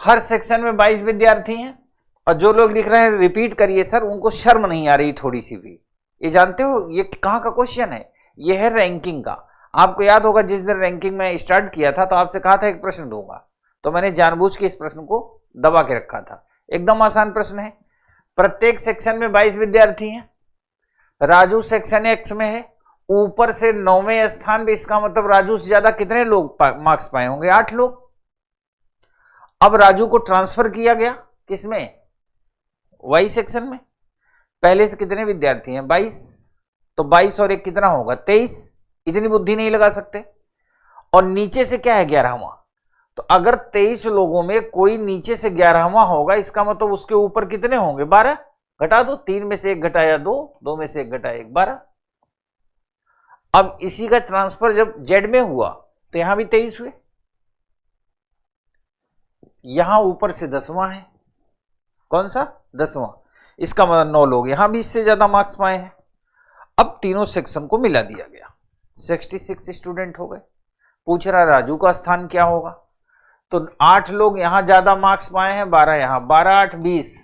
हर सेक्शन में 22 विद्यार्थी हैं। और जो लोग लिख रहे हैं रिपीट करिए सर, उनको शर्म नहीं आ रही थोड़ी सी भी? ये जानते हो ये कहां का क्वेश्चन है? ये है रैंकिंग का। आपको याद होगा जिस दिन रैंकिंग में स्टार्ट किया था तो आपसे कहा था एक प्रश्न दूंगा, तो मैंने जानबूझ के इस प्रश्न को दबा के रखा था। एकदम आसान प्रश्न है। प्रत्येक सेक्शन में 22 विद्यार्थी हैं, राजू सेक्शन एक्स में है, ऊपर से 9वें स्थान पे, इसका मतलब राजू से ज्यादा कितने लोग मार्क्स पाए होंगे? 8 लोग। अब राजू को ट्रांसफर किया गया किसमें? वाई सेक्शन में। पहले से कितने विद्यार्थी हैं? 22। तो 22 और 1 कितना होगा? 23। इतनी बुद्धि नहीं लगा सकते। और नीचे से क्या है? 11वां। तो अगर 23 लोगों में कोई नीचे से 11वां होगा, इसका मतलब उसके ऊपर कितने होंगे? 12। घटा दो, 3 में से 1 घटाया 2, 2 में से 1 घटाया 1, 12। अब इसी का ट्रांसफर जब जेड में हुआ तो यहां भी 23 हुए, यहां ऊपर से 10वां है। कौन सा? 10वां। इसका मतलब 9 लोग यहां भी इससे ज्यादा मार्क्स पाए हैं। अब तीनों सेक्शन को मिला दिया गया, 66 स्टूडेंट हो गए। पूछ रहा राजू का स्थान क्या होगा, तो 8 लोग यहां ज्यादा मार्क्स पाए हैं, 12 यहां, 12 8 20,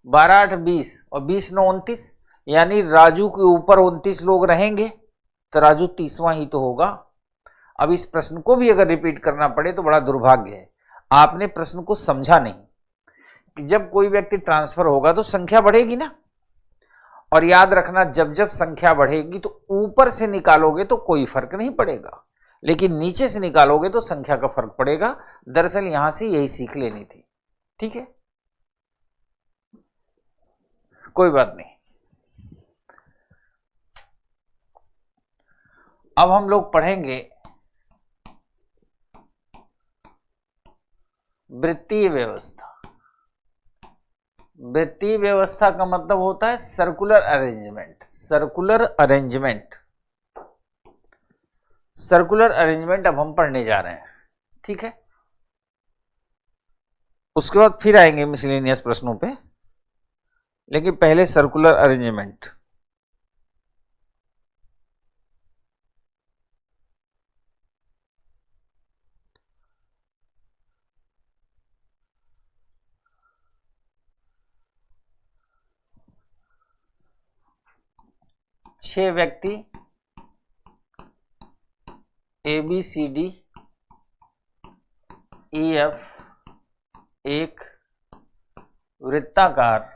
12 8 20 और 20 9 29, यानी राजू के ऊपर 29 लोग रहेंगे, तो राजू 30वां ही तो होगा। अब इस प्रश्न को भी अगर रिपीट करना पड़े तो बड़ा दुर्भाग्य है, आपने प्रश्न को समझा नहीं कि जब कोई व्यक्ति ट्रांसफर होगा तो संख्या बढ़ेगी ना, और याद रखना जब जब संख्या बढ़ेगी तो ऊपर से निकालोगे तो कोई फर्क नहीं पड़ेगा, लेकिन नीचे से निकालोगे तो संख्या का फर्क पड़ेगा। दरअसल यहां से यही सीख लेनी थी, ठीक है, कोई बात नहीं। अब हम लोग पढ़ेंगे वृत्तीय व्यवस्था। वृत्तीय व्यवस्था का मतलब होता है circular arrangement. Circular arrangement, circular arrangement अब हम पढ़ने जा रहे हैं, ठीक है। उसके बाद फिर आएंगे मिसलेनियस प्रश्नों पे, लेकिन पहले सर्कुलर अरेंजमेंट। छह व्यक्ति ABCD EF एक वृत्ताकार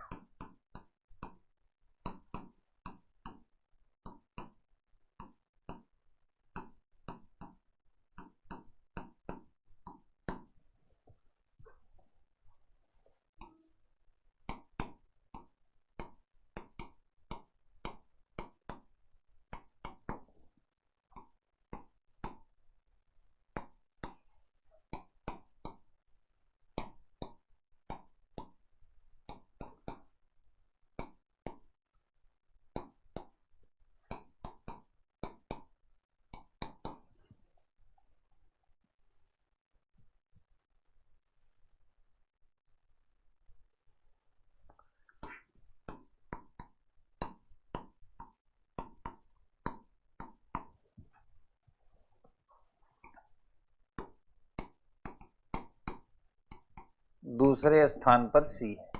दूसरे स्थान पर C है,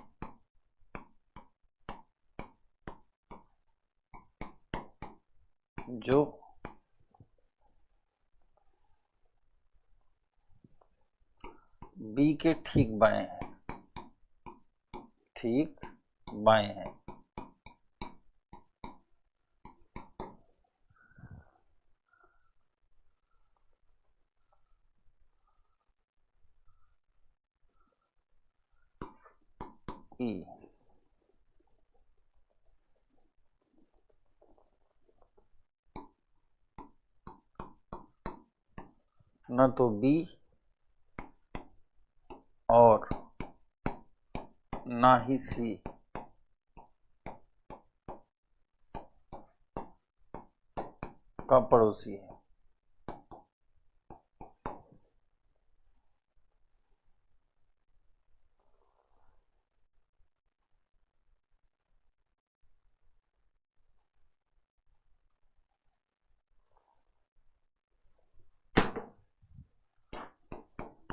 जो B के ठीक बाएं है, ठीक बाएं है। E न तो B और ना ही C का पड़ोसी है।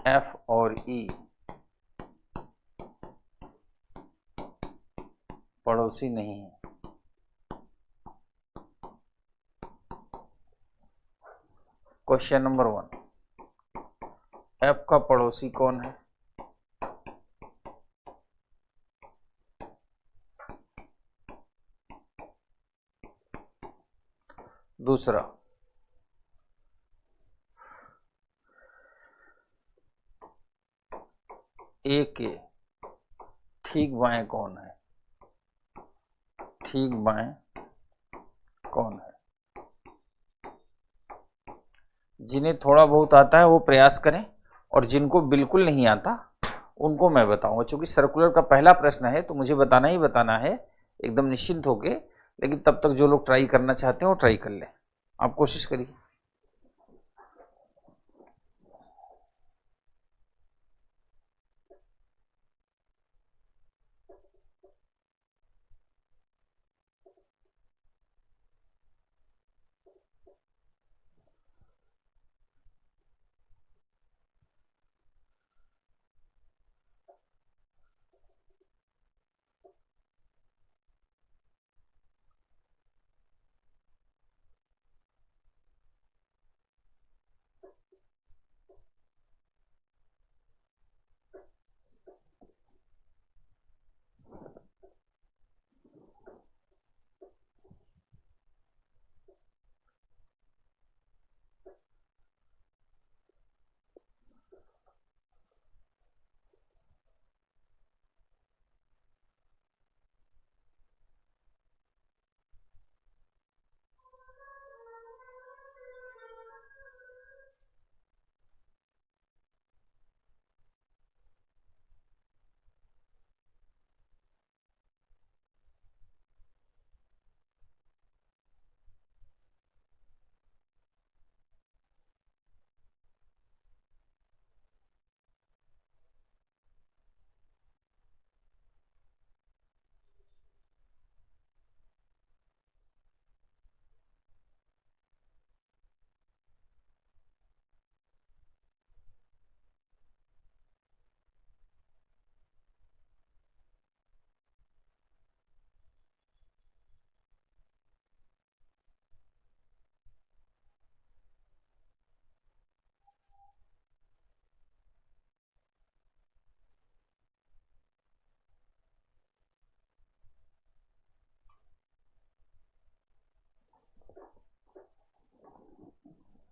F और E पड़ोसी नहीं है। क्वेश्चन नंबर 1, F का पड़ोसी कौन है? दूसरा, A के ठीक बाएं कौन है? ठीक बाएं कौन है? जिन्हें थोड़ा बहुत आता है वो प्रयास करें, और जिनको बिल्कुल नहीं आता उनको मैं बताऊंगा। क्योंकि सर्कुलर का पहला प्रश्न है तो मुझे बताना ही बताना है, एकदम निश्चिंत होके। लेकिन तब तक जो लोग ट्राई करना चाहते हैं वो ट्राई कर लें, आप कोशिश करिए।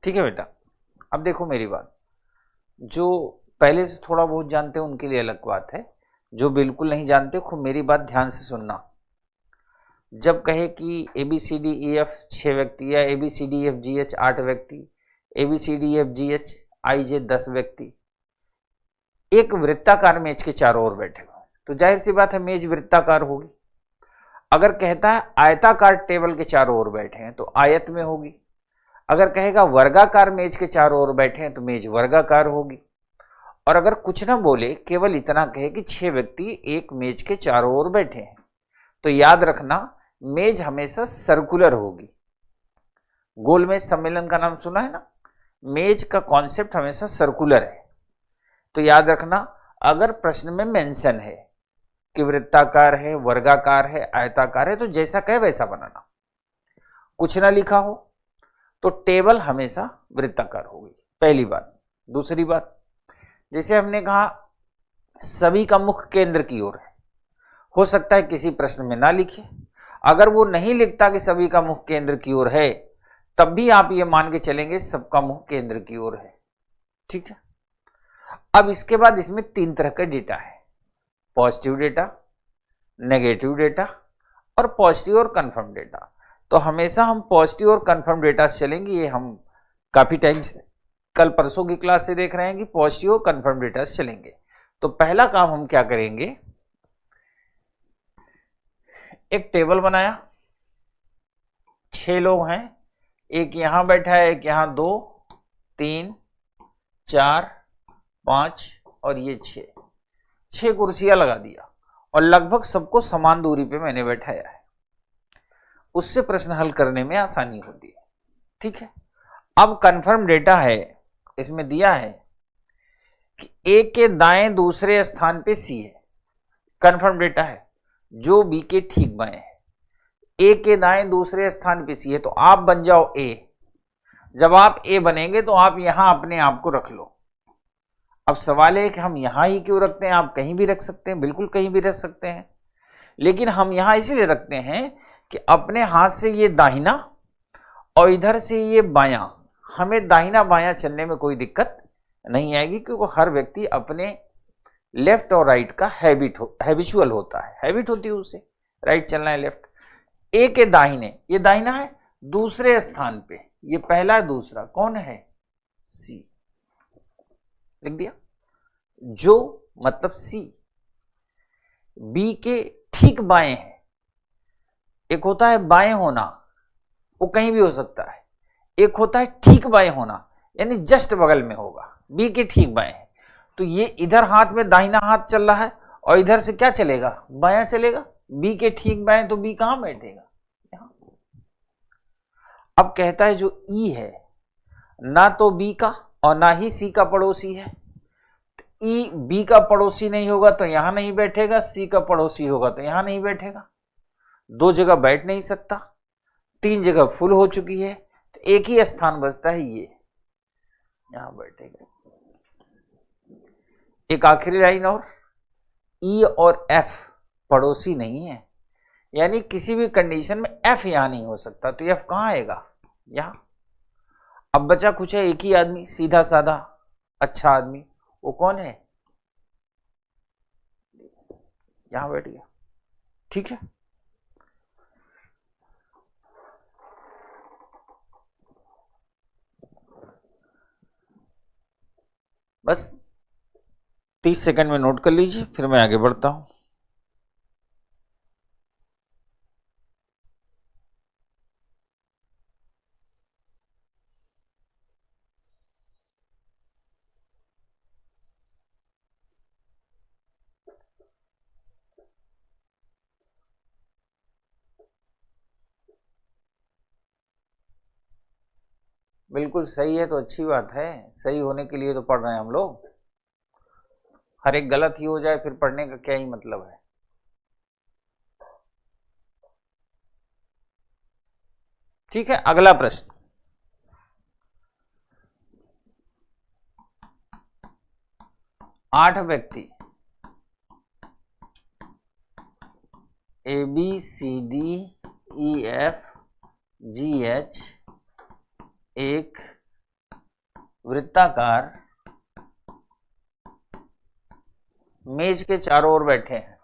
ठीक है बेटा। अब देखो मेरी बात, जो पहले से थोड़ा बहुत जानते हैं उनके लिए अलग बात है, जो बिल्कुल नहीं जानते खूब मेरी बात ध्यान से सुनना। जब कहे कि ABCDEF 6 व्यक्ति या ABCDEFGH 8 व्यक्ति, ABCDEFGH IJ 10 व्यक्ति एक वृत्ताकार मेज के चारों ओर बैठे हुए, तो जाहिर सी बात है मेज वृत्ताकार होगी। अगर कहता है आयताकार टेबल के चारों ओर बैठे हैं तो आयत में होगी। अगर कहेगा वर्गाकार मेज के चारों ओर बैठे हैं तो मेज वर्गाकार होगी। और अगर कुछ ना बोले, केवल इतना कहे कि 6 व्यक्ति एक मेज के चारों ओर बैठे हैं, तो याद रखना मेज हमेशा सर्कुलर होगी। गोल मेज सम्मेलन का नाम सुना है ना, मेज का कॉन्सेप्ट हमेशा सर्कुलर है। तो याद रखना, अगर प्रश्न में मेंशन है कि वृत्ताकार है, वर्गाकार है, आयताकार है, तो जैसा कहे वैसा बनाना। कुछ ना लिखा हो तो टेबल हमेशा वृत्ताकार होगी, पहली बात। दूसरी बात, जैसे हमने कहा सभी का मुख केंद्र की ओर है, हो सकता है किसी प्रश्न में ना लिखे। अगर वो नहीं लिखता कि सभी का मुख केंद्र की ओर है, तब भी आप ये मान के चलेंगे सबका मुख केंद्र की ओर है। ठीक है। अब इसके बाद इसमें 3 तरह का डेटा है, पॉजिटिव डेटा, नेगेटिव डेटा और पॉजिटिव और कंफर्म डेटा। तो हमेशा हम पॉजिटिव और कंफर्म डेटा से चलेंगे। ये हम काफी टाइम से, कल परसों की क्लास से देख रहे हैं कि पॉजिटिव और कंफर्म डेटा से चलेंगे। तो पहला काम हम क्या करेंगे, एक टेबल बनाया, 6 लोग हैं, एक यहां बैठा है, एक यहां, 2 3 4 5 और ये 6 कुर्सियां लगा दिया और लगभग सबको समान दूरी पे मैंने बैठाया है। उससे प्रश्न हल करने में आसानी होती है। ठीक है। अब कंफर्म डेटा है, इसमें दिया है कि ए के दाएं दूसरे स्थान पे सी है। कंफर्म डेटा है, जो बी के ठीक बाएं है। ए के दाएं दूसरे स्थान पे सी है, तो आप बन जाओ ए। जब आप ए बनेंगे तो आप यहां अपने आप को रख लो। अब सवाल है कि हम यहां ही क्यों रखते हैं, आप कहीं भी रख सकते हैं, बिल्कुल कहीं भी रख सकते हैं, लेकिन हम यहां इसलिए रखते हैं कि अपने हाथ से ये दाहिना और इधर से ये बायां, हमें दाहिना बायां चलने में कोई दिक्कत नहीं आएगी, क्योंकि हर व्यक्ति अपने लेफ्ट और राइट का हैबिचुअल होता है, हैबिट होती है उसे, राइट चलना है, लेफ्ट। ए के दाहिने, ये दाहिना है, दूसरे स्थान पे ये पहला है, दूसरा कौन है, सी, लिख दिया। जो मतलब सी बी के ठीक बाएं है। एक होता है बाएं होना, वो कहीं भी हो सकता है, एक होता है ठीक बाएं होना, यानी जस्ट बगल में होगा, बी के ठीक बाएं है। तो ये इधर हाथ में दाहिना हाथ चल रहा है और इधर से क्या चलेगा, बायां चलेगा, बी के ठीक बाएं, तो बी कहां बैठेगा, यहां। अब कहता है जो ई है, ना तो बी का और ना ही सी का पड़ोसी है। ई बी का पड़ोसी नहीं होगा तो यहां नहीं बैठेगा, सी का पड़ोसी होगा तो यहां नहीं बैठेगा, 2 जगह बैठ नहीं सकता, 3 जगह फुल हो चुकी है, तो एक ही स्थान बचता है, ये यहां बैठेगा। एक आखिरी लाइन और, ई और एफ पड़ोसी नहीं है, यानी किसी भी कंडीशन में एफ यहां नहीं हो सकता, तो एफ कहां आएगा, यहां। अब बचा कुछ है, एक ही आदमी, सीधा साधा अच्छा आदमी, वो कौन है, यहां बैठ गया। ठीक है। बस 30 सेकंड में नोट कर लीजिए, फिर मैं आगे बढ़ता हूं। बिल्कुल सही है तो अच्छी बात है, सही होने के लिए तो पढ़ रहे हैं हम लोग। हर एक गलत ही हो जाए फिर पढ़ने का क्या ही मतलब है। ठीक है, अगला प्रश्न, आठ व्यक्ति ABCDEFGH एक वृत्ताकार मेज के चारों ओर बैठे हैं।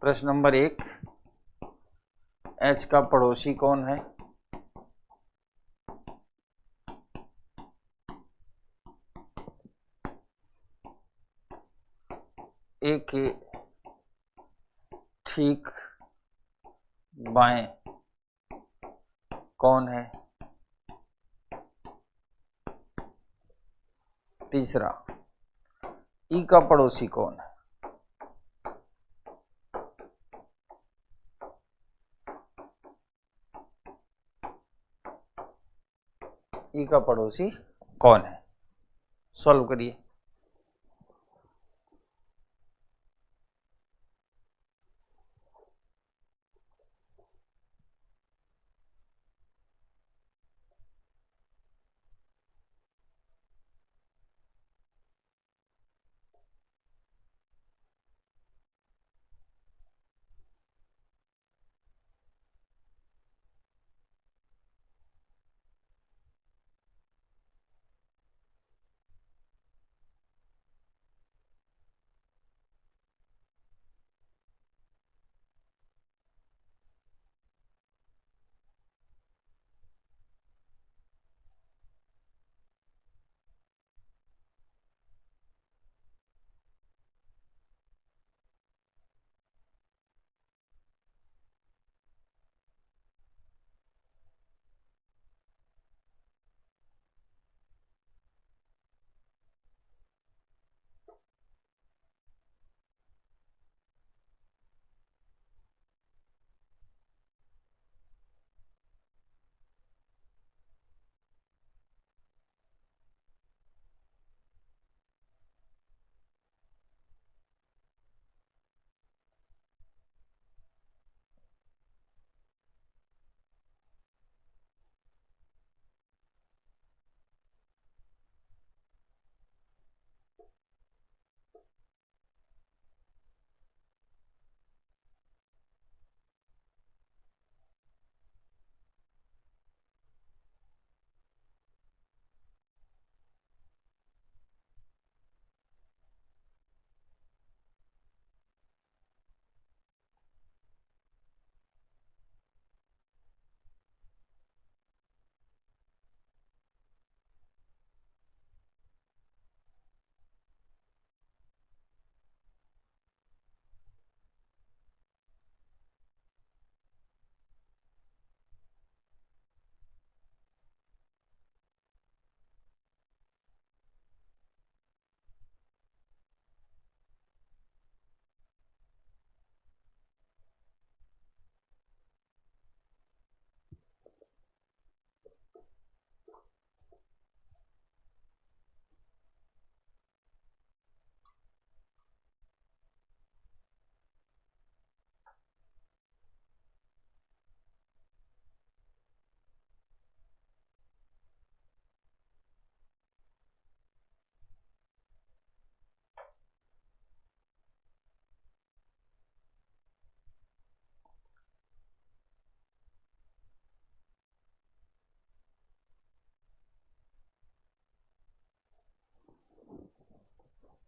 प्रश्न नंबर 1, एच का पड़ोसी कौन है? ए के ठीक बाएं कौन है? तीसरा, ई का पड़ोसी कौन है? ई का पड़ोसी कौन है? सॉल्व करिए।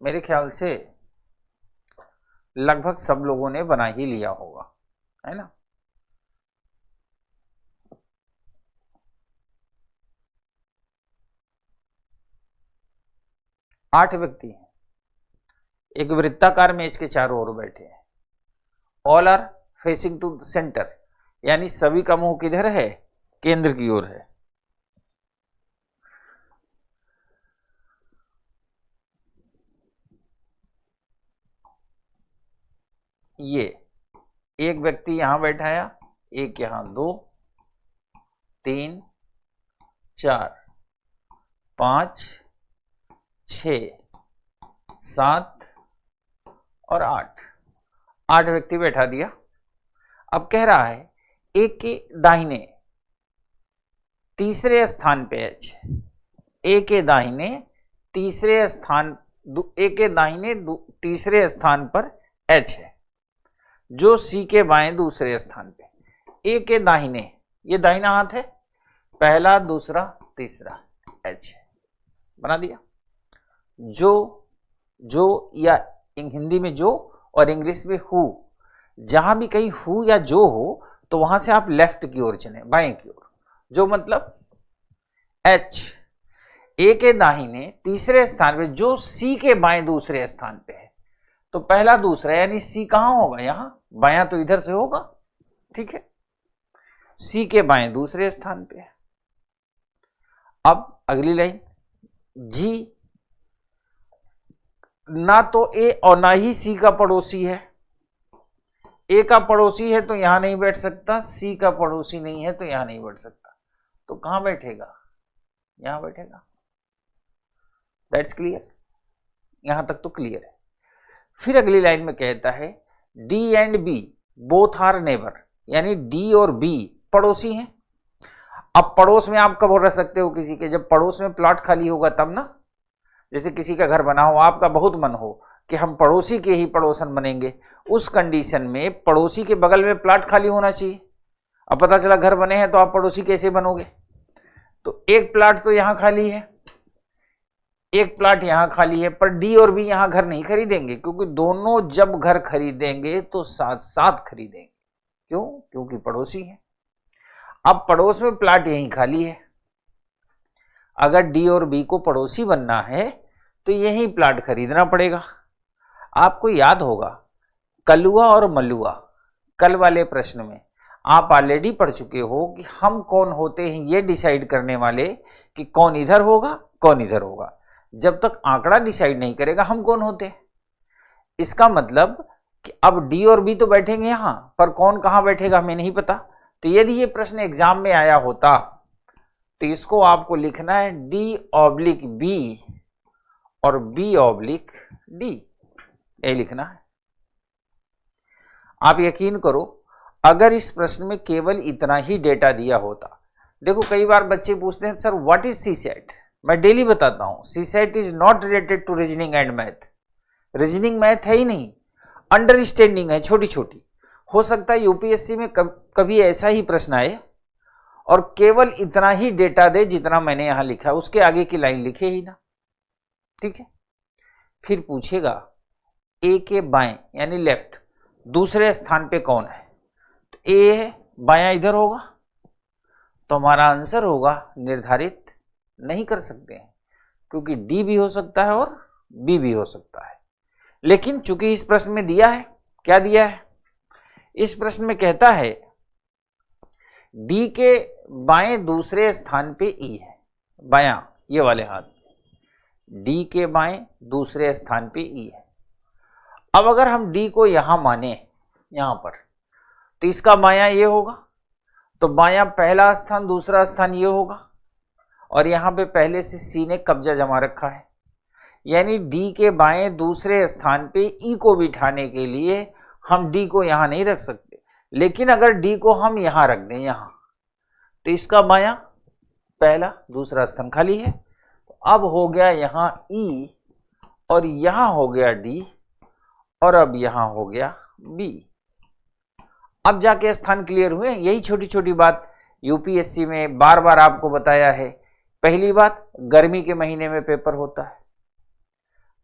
मेरे ख्याल से लगभग सब लोगों ने बना ही लिया होगा, है ना। आठ व्यक्ति हैं, एक वृत्ताकार मेज के चारों ओर बैठे हैं। All are facing to centre, यानी सभी का मुंह किधर है? केंद्र की ओर है। ये एक व्यक्ति यहां बैठाया, एक यहां, 2 3 4 5 6 7 और 8 व्यक्ति बैठा दिया। अब कह रहा है एक के दाहिने तीसरे स्थान पे एच, ए के दाहिने तीसरे स्थान, ए के दाहिने तीसरे स्थान पर एच है, जो सी के बाएं दूसरे स्थान पे। ए के दाहिने, ये दाहिना हाथ है, पहला दूसरा तीसरा एच है, बना दिया। जो या हिंदी में जो और इंग्लिश में हु, जहां भी कहीं हु या जो हो तो वहां से आप लेफ्ट की ओर चले, बाएं की ओर। जो मतलब एच, ए के दाहिने तीसरे स्थान पे, जो सी के बाएं दूसरे स्थान पे है, तो पहला दूसरा यानी सी कहां होगा? यहां, बायां तो इधर से होगा, ठीक है। सी के बाएं दूसरे स्थान पे है। अब अगली लाइन, जी ना तो ए और ना ही सी का पड़ोसी है। ए का पड़ोसी है तो यहां नहीं बैठ सकता, सी का पड़ोसी नहीं है तो यहां नहीं बैठ सकता, तो कहां बैठेगा? यहां बैठेगा। दैट्स क्लियर, यहां तक तो क्लियर है। फिर अगली लाइन में कहता है D and B both are neighbour, यानी डी और बी पड़ोसी हैं। अब पड़ोस में आप कब रह सकते हो किसी के? जब पड़ोस में प्लॉट खाली होगा तब ना। जैसे किसी का घर बना हो, आपका बहुत मन हो कि हम पड़ोसी के ही पड़ोसन बनेंगे, उस कंडीशन में पड़ोसी के बगल में प्लॉट खाली होना चाहिए। अब पता चला घर बने हैं तो आप पड़ोसी कैसे बनोगे? तो एक प्लॉट तो यहां खाली है, एक प्लॉट यहां खाली है, पर डी और बी यहां घर नहीं खरीदेंगे, क्योंकि दोनों जब घर खरीदेंगे तो साथ साथ खरीदेंगे। क्यों? क्योंकि पड़ोसी है। अब पड़ोस में प्लॉट यहीं खाली है, अगर डी और बी को पड़ोसी बनना है तो यही प्लॉट खरीदना पड़ेगा। आपको याद होगा कलुआ और मलुआ, कल वाले प्रश्न में आप ऑलरेडी पढ़ चुके हो कि हम कौन होते हैं ये डिसाइड करने वाले कि कौन इधर होगा कौन इधर होगा। जब तक आंकड़ा डिसाइड नहीं करेगा हम कौन होते हैं। इसका मतलब कि अब डी और बी तो बैठेंगे यहां, पर कौन कहां बैठेगा हमें नहीं पता। तो यदि ये प्रश्न एग्जाम में आया होता तो इसको आपको लिखना है डी ऑब्लिक बी और बी ऑब्लिक डी, ये लिखना है। आप यकीन करो अगर इस प्रश्न में केवल इतना ही डेटा दिया होता। देखो कई बार बच्चे पूछते हैं sir what is CSAT, मैं डेली बताता हूं CSAT is not related to reasoning and math. Reasoning math है ही नहीं, अंडरस्टैंडिंग है छोटी छोटी। हो सकता है यूपीएससी में कभी ऐसा ही प्रश्न आए और केवल इतना ही डेटा दे जितना मैंने यहां लिखा, उसके आगे की लाइन लिखे ही ना, ठीक है। फिर पूछेगा ए के बाएं यानी लेफ्ट दूसरे स्थान पे कौन है, तो ए है, बायां इधर होगा, तो हमारा आंसर होगा निर्धारित नहीं कर सकते हैं, क्योंकि डी भी हो सकता है और बी भी हो सकता है। लेकिन चूंकि इस प्रश्न में दिया है, क्या दिया है इस प्रश्न में? कहता है डी के बाएं दूसरे स्थान पे ई है, बायां ये वाले हाथ, डी के बाएं दूसरे स्थान पे ई है। अब अगर हम डी को यहां माने यहां पर, तो इसका बायां ये होगा, तो बायां पहला स्थान दूसरा स्थान ये होगा, और यहां पे पहले से सी ने कब्जा जमा रखा है, यानी डी के बाएं दूसरे स्थान पे ई को बिठाने के लिए हम डी को यहां नहीं रख सकते। लेकिन अगर डी को हम यहां रख दें यहां, तो इसका बायां पहला दूसरा स्थान खाली है, तो अब हो गया यहां ई और यहां हो गया डी और अब यहां हो गया बी। अब जाके स्थान क्लियर हुए। यही छोटी छोटी बात यूपीएससी में बार बार आपको बताया है। पहली बात, गर्मी के महीने में पेपर होता है,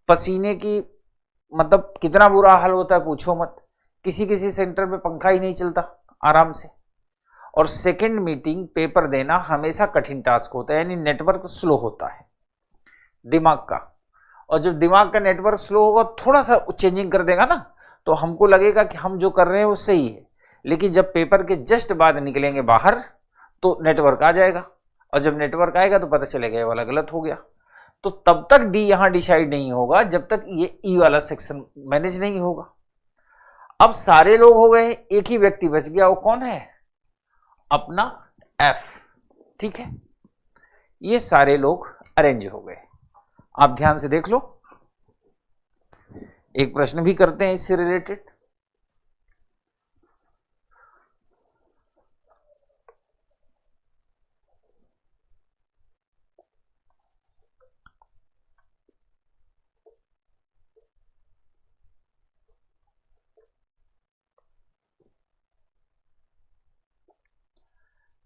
पसीने की मतलब कितना बुरा हाल होता है पूछो मत। किसी किसी सेंटर में पंखा ही नहीं चलता आराम से। और सेकंड मीटिंग पेपर देना हमेशा कठिन टास्क होता है, यानी नेटवर्क स्लो होता है दिमाग का। और जब दिमाग का नेटवर्क स्लो होगा, थोड़ा सा चेंजिंग कर देगा ना, तो हमको लगेगा कि हम जो कर रहे हैं वो सही है। लेकिन जब पेपर के जस्ट बाद निकलेंगे बाहर तो नेटवर्क आ जाएगा, और जब नेटवर्क आएगा तो पता चलेगा ये वाला गलत हो गया। तो तब तक डी यहां डिसाइड नहीं होगा जब तक ये ई वाला सेक्शन मैनेज नहीं होगा। अब सारे लोग हो गए, एक ही व्यक्ति बच गया, वो कौन है? अपना एफ। ठीक है, ये सारे लोग अरेंज हो गए। आप ध्यान से देख लो, एक प्रश्न भी करते हैं इससे रिलेटेड।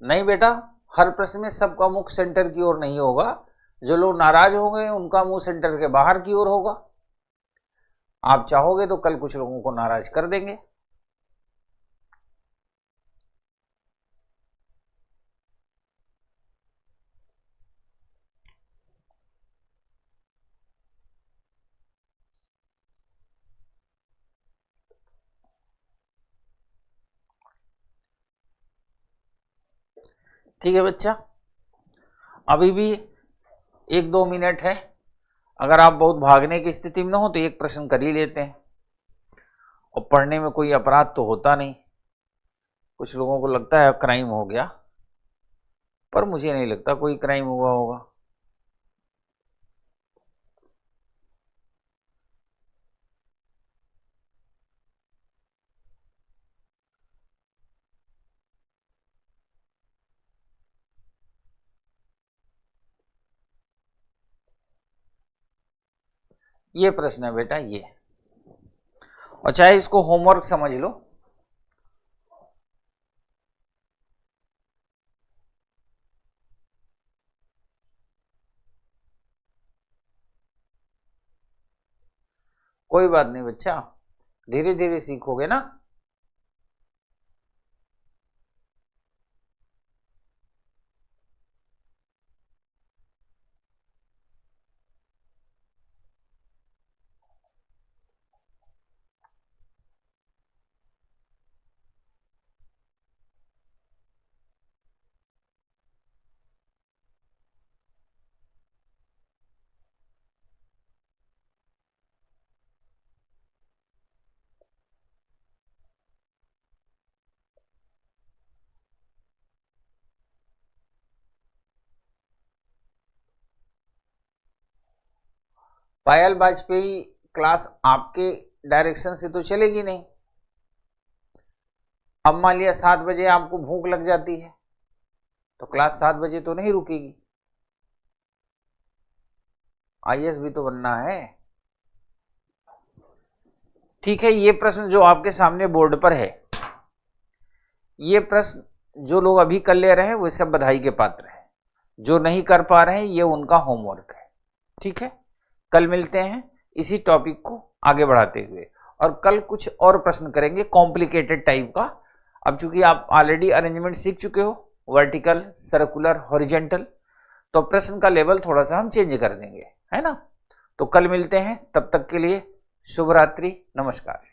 नहीं बेटा, हर प्रश्न में सबका मुख सेंटर की ओर नहीं होगा। जो लोग नाराज होंगे उनका मुंह सेंटर के बाहर की ओर होगा। आप चाहोगे तो कल कुछ लोगों को नाराज कर देंगे। ठीक है बच्चा, अभी भी 1-2 मिनट है। अगर आप बहुत भागने की स्थिति में न हो तो एक प्रश्न कर ही लेते हैं, और पढ़ने में कोई अपराध तो होता नहीं। कुछ लोगों को लगता है क्राइम हो गया, पर मुझे नहीं लगता कोई क्राइम हुआ होगा। ये प्रश्न है बेटा, ये, और चाहे इसको होमवर्क समझ लो। कोई बात नहीं बच्चा, धीरे धीरे सीखोगे ना। पायल वाजपेयी क्लास आपके डायरेक्शन से तो चलेगी नहीं। अब मान लिया 7 बजे आपको भूख लग जाती है, तो क्लास 7 बजे तो नहीं रुकेगी। आईएएस भी तो बनना है। ठीक है, ये प्रश्न जो आपके सामने बोर्ड पर है, ये प्रश्न जो लोग अभी कर ले रहे हैं वो सब बधाई के पात्र हैं। जो नहीं कर पा रहे हैं ये उनका होमवर्क है। ठीक है, कल मिलते हैं इसी टॉपिक को आगे बढ़ाते हुए, और कल कुछ और प्रश्न करेंगे कॉम्प्लिकेटेड टाइप का। अब चूंकि आप ऑलरेडी अरेंजमेंट सीख चुके हो, वर्टिकल, सर्कुलर, हॉरिजेंटल, तो प्रश्न का लेवल थोड़ा सा हम चेंज कर देंगे, है ना। तो कल मिलते हैं, तब तक के लिए शुभ रात्रि, नमस्कार।